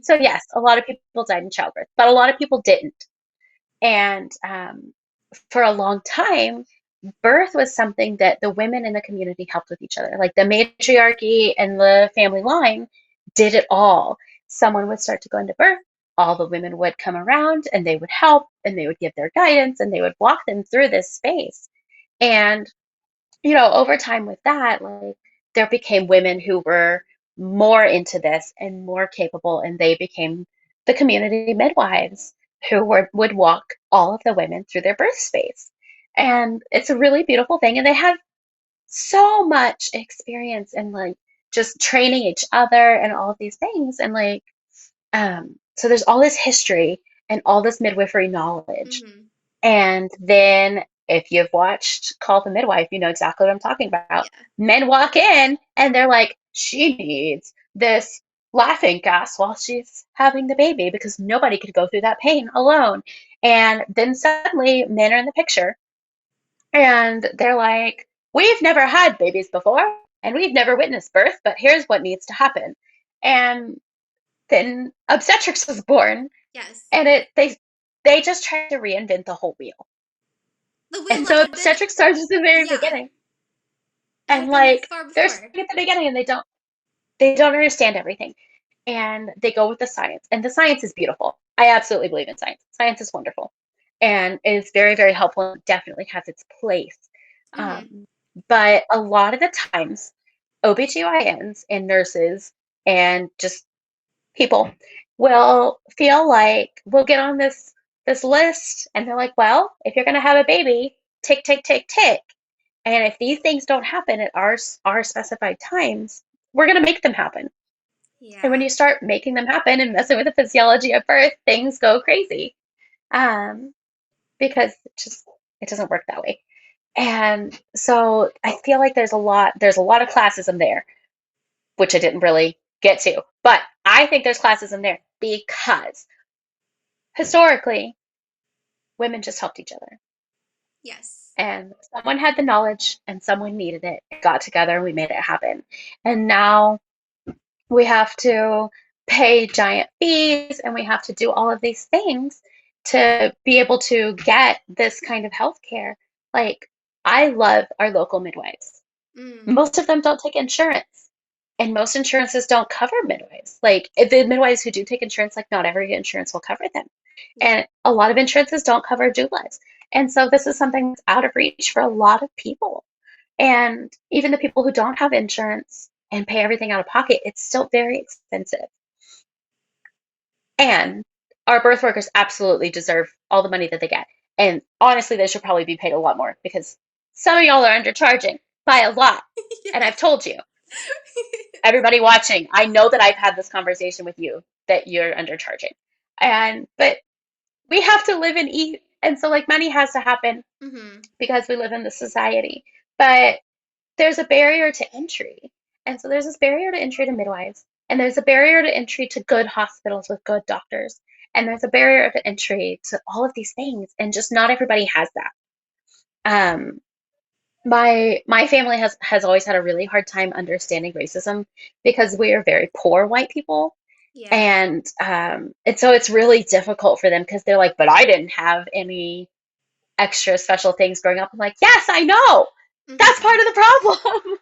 So yes, a lot of people died in childbirth, but a lot of people didn't. And for a long time, birth was something that the women in the community helped with each other. Like the matriarchy and the family line did it all. Someone would start to go into birth, all the women would come around and they would help and they would give their guidance and they would walk them through this space. And, over time with that, like there became women who were more into this and more capable, and they became the community midwives who would walk all of the women through their birth space. And it's a really beautiful thing. And they have so much experience in like just training each other and all of these things. And like, so there's all this history and all this midwifery knowledge. Mm-hmm. And then if you've watched Call the Midwife, you know exactly what I'm talking about. Yeah. Men walk in and they're like, she needs this laughing gas while she's having the baby because nobody could go through that pain alone. And then suddenly men are in the picture and they're like, we've never had babies before and we've never witnessed birth, but here's what needs to happen. And then obstetrics was born, Yes. and they just tried to reinvent the whole wheel. The wheel And that so had been, obstetrics starts at the very yeah, beginning. it And had been like far they're before. starting at the beginning and they don't understand everything. And they go with the science. And the science is beautiful. I absolutely believe in science. Science is wonderful. And it is very, very helpful and definitely has its place. Mm-hmm. But a lot of the times, OBGYNs and nurses and just people will feel like we'll get on this list and they're like, well, if you're going to have a baby, tick tick tick tick, and if these things don't happen at our specified times, we're going to make them happen. And when Yeah. you start making them happen and messing with the physiology of birth, things go crazy, um, because it doesn't work that way. And so I feel like there's a lot of classism there, which I didn't really get to. But I think there's classism there because historically, women just helped each other. Yes. And someone had the knowledge and someone needed it, got together, and we made it happen. And now we have to pay giant fees and we have to do all of these things to be able to get this kind of health care. Like, I love our local midwives. Mm. Most of them don't take insurance. And most insurances don't cover midwives. Like the midwives who do take insurance, like not every insurance will cover them. Yeah. And a lot of insurances don't cover doulas. And so this is something that's out of reach for a lot of people. And even the people who don't have insurance and pay everything out of pocket, it's still very expensive. And our birth workers absolutely deserve all the money that they get. And honestly, they should probably be paid a lot more because some of y'all are undercharging by a lot. Yeah. And I've told you, everybody watching, I know that I've had this conversation with you that you're undercharging. But we have to live and eat. And so like money has to happen Mm-hmm. because we live in this society. But there's a barrier to entry. And so there's this barrier to entry to midwives, and there's a barrier to entry to good hospitals with good doctors, and there's a barrier to entry to all of these things, and just not everybody has that. Um, my family has always had a really hard time understanding racism because we are very poor white people, Yeah. and so it's really difficult for them because they're like, but I didn't have any extra special things growing up. I'm like, yes, I know. That's part Mm-hmm. of the problem.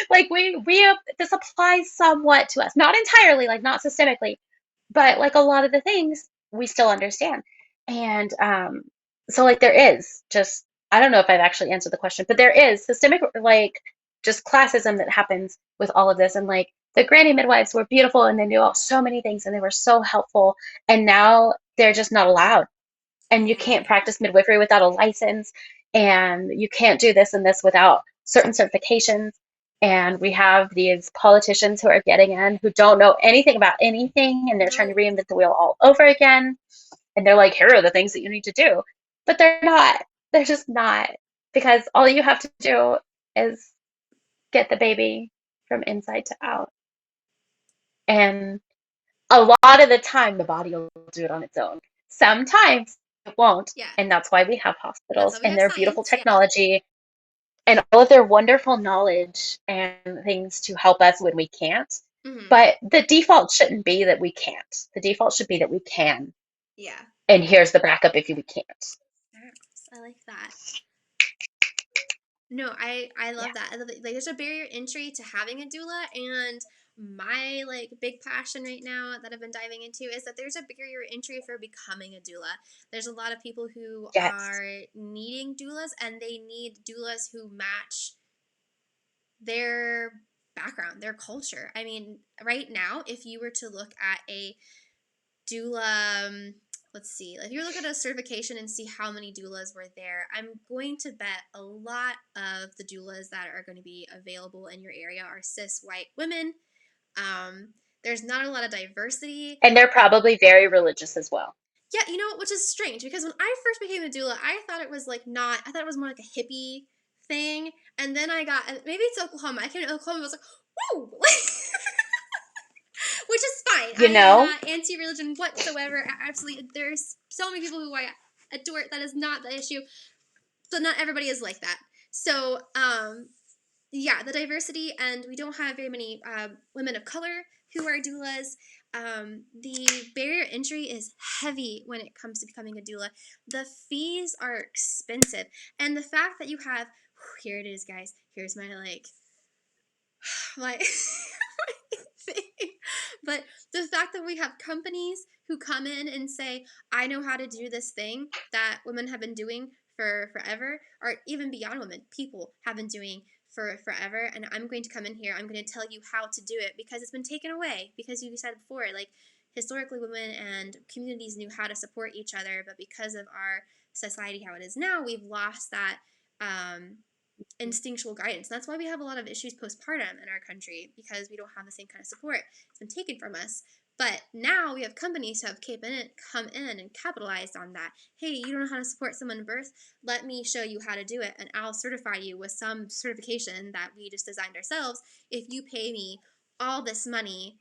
Like we this applies somewhat to us, not entirely, like not systemically, but like a lot of the things we still understand. And so like there is just I don't know if I've actually answered the question, but there is systemic like just classism that happens with all of this. And like the granny midwives were beautiful and they knew so many things and they were so helpful, and now they're just not allowed, and you Yeah. can't practice midwifery without a license, and you can't do this and this without certain certifications. And we have these politicians who are getting in who don't know anything about anything, and they're trying to Nope. reinvent the wheel all over again. And they're like, here are the things that you need to do. But they're not. They're just not. Because all you have to do is get the baby from inside to out. And a lot of the time, the body will do it on its own. Sometimes it won't. Yeah. And that's why we have That's hospitals why we and have their beautiful science. Yeah. technology and all of their wonderful knowledge and things to help us when we can't. Mm-hmm. But the default shouldn't be that we can't. The default should be that we can. Yeah. And here's the backup if we can't. Yes, I like that. No, I Yeah. love that. I love it. Like there's a barrier entry to having a doula, and my like big passion right now that I've been diving into is that there's a barrier entry for becoming a doula. There's a lot of people who Yes. are needing doulas, and they need doulas who match their background, their culture. I mean, right now, if you were to look at a doula, let's see, if you look at a certification and see how many doulas were there, I'm going to bet a lot of the doulas that are going to be available in your area are cis white women. There's not a lot of diversity. And they're probably very religious as well. Yeah, you know, which is strange because when I first became a doula, I thought it was like not, I thought it was more like a hippie thing. And then I got, maybe it's Oklahoma. I came to Oklahoma and was like, whoa! Which is fine. You I am know? not anti-religion whatsoever. Absolutely, there's so many people who I adore. That is not the issue. But not everybody is like that. So, yeah, the diversity, and we don't have very many women of color who are doulas. The barrier entry is heavy when it comes to becoming a doula. The fees are expensive, and the fact that you have here it is, guys. Here's my like my thing. But the fact that we have companies who come in and say, I know how to do this thing that women have been doing for forever, or even beyond women, people have been doing for forever, and I'm going to come in here, I'm going to tell you how to do it because it's been taken away. Because you said before, like historically, women and communities knew how to support each other, but because of our society how it is now, we've lost that instinctual guidance. That's why we have a lot of issues postpartum in our country because we don't have the same kind of support. It's been taken from us. But now we have companies who have come in and capitalized on that. Hey, you don't know how to support someone in birth? Let me show you how to do it, and I'll certify you with some certification that we just designed ourselves if you pay me all this money.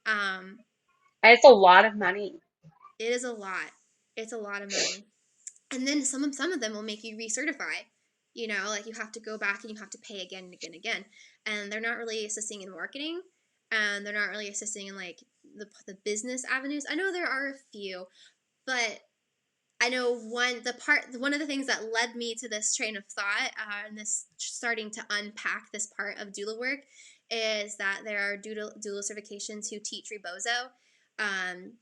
Um, And it's a lot of money. it is a lot. It's a lot of money. And then some of them will make you recertify. You know, like you have to go back and you have to pay again and again and again. And they're not really assisting in marketing, and they're not really assisting in like the business avenues. I know there are a few, but I know one of the things that led me to this train of thought and this starting to unpack this part of doula work is that there are doula certifications who teach rebozo. Um,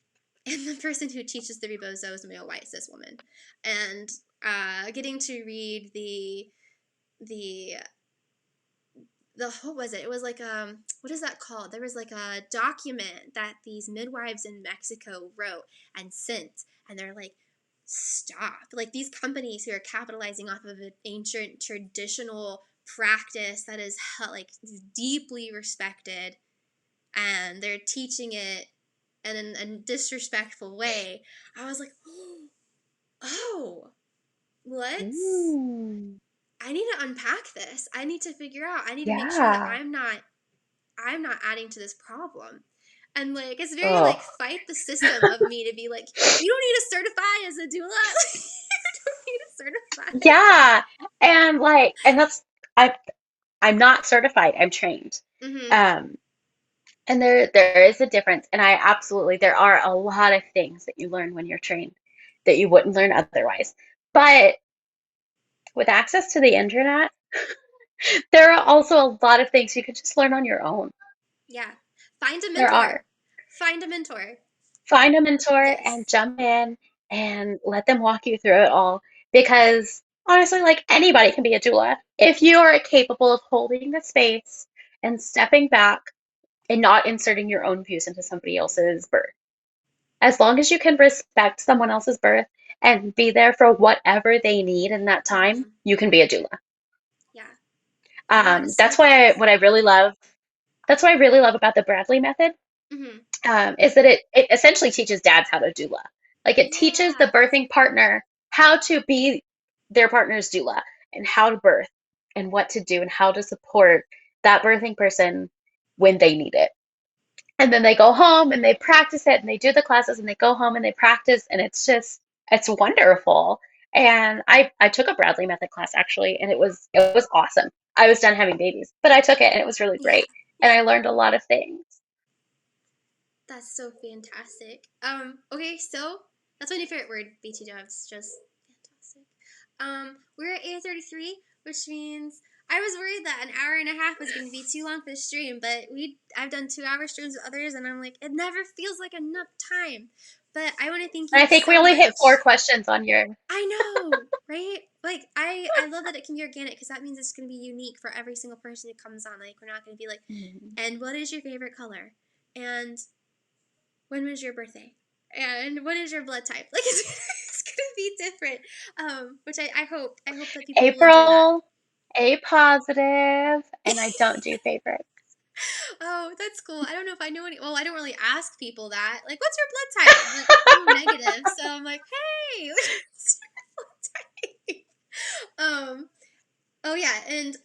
and the person who teaches the rebozo is a male white cis woman. And getting to read the what was it? It was like what is that called? There was like a document that these midwives in Mexico wrote and sent, and they're like, stop! Like these companies who are capitalizing off of an ancient traditional practice that is like deeply respected, and they're teaching it in a disrespectful way. I was like, oh, let's Ooh, I need to unpack this. I need to figure out. I need to make sure that yeah. I'm not adding to this problem. And like it's very Oh, like fight the system of me to be like, you don't need to certify as a doula. You don't need to certify. yeah. And like, and that's, I, I'm not certified. I'm trained. Mhm. Um, and there is a difference. And I absolutely, there are a lot of things that you learn when you're trained that you wouldn't learn otherwise. But with access to the internet, there are also a lot of things you could just learn on your own. Yeah. Find a There mentor. are. Find a mentor. Find a mentor and Yes. jump in and let them walk you through it all. Because honestly, like anybody can be a doula. If you are capable of holding the space and stepping back and not inserting your own views into somebody else's birth. As long as you can respect someone else's birth and be there for whatever they need in that time, Mhm. you can be a doula. Yeah. And that is so That's why powerful. what I really love. That's what I really love about the Bradley method, Mhm. is that it essentially teaches dads how to doula. Like it teaches the Yeah. birthing partner how to be their partner's doula and how to birth and what to do and how to support that birthing person when they need it. And then they go home and they practice it and they do the classes and they go home and they practice and it's wonderful. And I took a Bradley method class actually and it was awesome. I was done having babies, but I took it and it was really Yeah. great. And Yeah. I learned a lot of things. That's so fantastic. Okay, so that's my new favorite word, BT dubs. Just fantastic. We're at 8:33, which means I was worried that an hour and a half was going to be too long for the stream, but I've done 2 hour streams with others, and I'm like, it never feels like enough time. But I want to thank And I you think we so only hit four much. questions on your. I know, right? Like I love that it can be organic because that means it's going to be unique for every single person who comes on. Like we're not going to be like, Mhm. and what is your favorite color? And when was your birthday? And what is your blood type? Like it's gonna be different. Which I hope that people will enjoy that. April, A positive, and I don't do favorites. Oh, that's cool. I don't know if I know any. Well, I don't really ask people that. Like, what's your blood type? I'm like, oh, negative. So I'm like, hey, what's your blood type? Oh yeah, and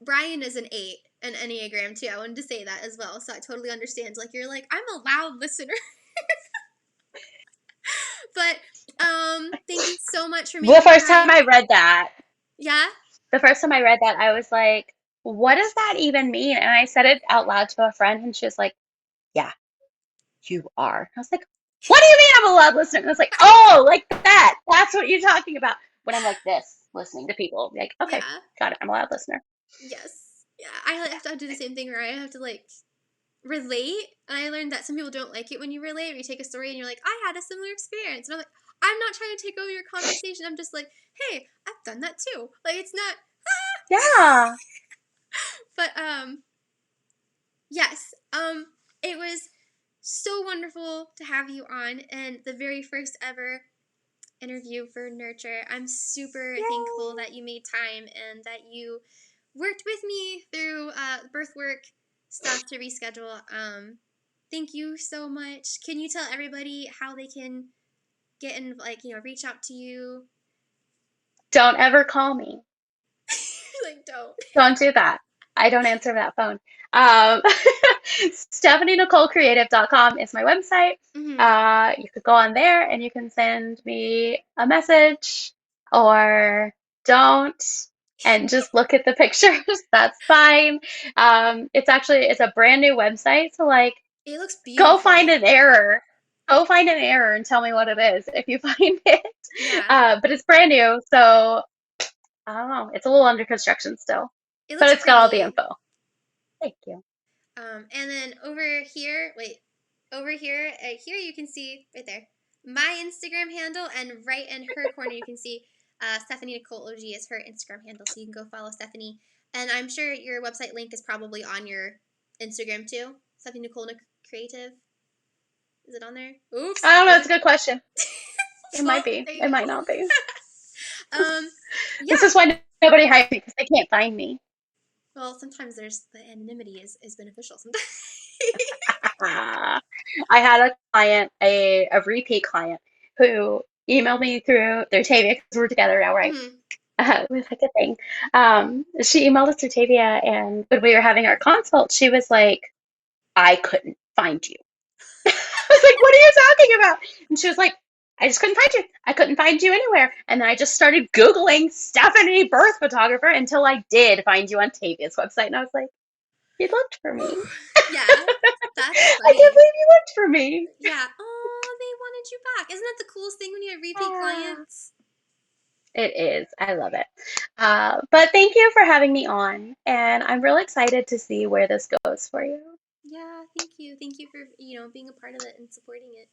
Brian is an 8, an Enneagram too. I wanted to say that as well, so I totally understand. Like you're like, I'm a loud listener. But thank you so much for The making first time time. I read that, Yeah. the first time I read that, I was like, what does that even mean? And I said it out loud to a friend, and she was like, yeah, you are. I was like, what do you mean I'm a loud listener? And I was like, oh, like that. That's what you're talking about. When I'm like this, listening to people, like, okay, Yeah. got it. I'm a loud listener. Yes. Yeah. I have to do the same thing where I have to like relate. And I learned that some people don't like it when you relate or you take a story and you're like, I had a similar experience. And I'm like, I'm not trying to take over your conversation. I'm just like, hey, I've done that too. Like it's not Yeah. but yes. It was so wonderful to have you on and the very first ever interview for Nurture. I'm super thankful Yay. that you made time and that you worked with me through birth work stuff to reschedule. Thank you so much. Can you tell everybody how they can get in, like, reach out to you? Don't ever call me. Like, don't. Don't do that. I don't answer that phone. Um, StephanieNicoleCreative.com is my website. Mm-hmm. You could go on there and you can send me a message or don't and just look at the pictures. That's fine. It's a brand new website. So like It looks go find beautiful. an error. Go find an error and tell me what it is if you find it. Yeah. But it's brand new, so I don't know. It's a little under construction still, It but looks it's got all the pretty. info. Thank you. And then over here you can see right there my Instagram handle, and right in her corner you can see Stephanie Nicole OG is her Instagram handle, so you can go follow Stephanie. And I'm sure your website link is probably on your Instagram too, Stephanie Nicole Creative. Is it on there? Oops. I don't know. It's a good question. It Well, might be. there you It go. might not be. Yeah. This is why nobody hires me, because they can't find me. Well, sometimes there's the anonymity is beneficial sometimes. I had a client, a repeat client, who emailed me through their Tavia, because we're together now, right? Mhm. It was like a thing. She emailed us through Tavia, and when we were having our consult, she was like, I couldn't find you. I was like, what are you talking about? And she was like, I just couldn't find you. I couldn't find you anywhere. And then I just started Googling Stephanie birth photographer until I did find you on Tavia's website. And I was like, you looked for me. Yeah, that's I funny. can't believe you looked for me. Yeah. Oh, they wanted you back. Isn't that the coolest thing when you have repeat Ah, clients? it is. I love it. But thank you for having me on. And I'm real excited to see where this goes for you. Yeah, thank you. Thank you for, being a part of it and supporting it.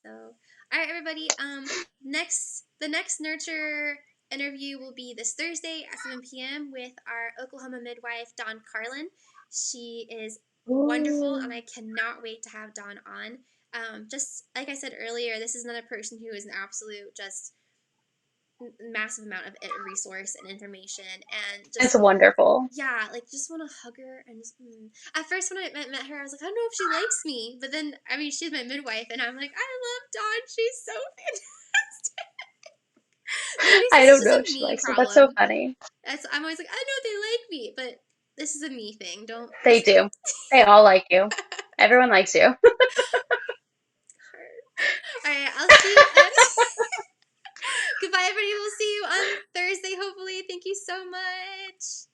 So, all right, everybody. The next nurture interview will be this Thursday at 7 p.m. with our Oklahoma midwife, Dawn Carlin. She is wonderful, and Ooh, I cannot wait to have Dawn on. Just like I said earlier, this is another person who is an absolute just massive amount of resource and information, and it's just wonderful. yeah, like just want to hug her and just. At first, when I met her, I was like, I don't know if she likes me, but then I mean, she's my midwife, and I'm like, I love Dawn. She's so fantastic. Maybe I this is don't just know a if she me likes it. That's so problem. funny. I'm always like, I know they like me, but this is a me thing. Don't They just. do. They all like you. Everyone likes you. All right, I'll see you on. Goodbye, everybody. We'll see you on Thursday, hopefully. Thank you so much.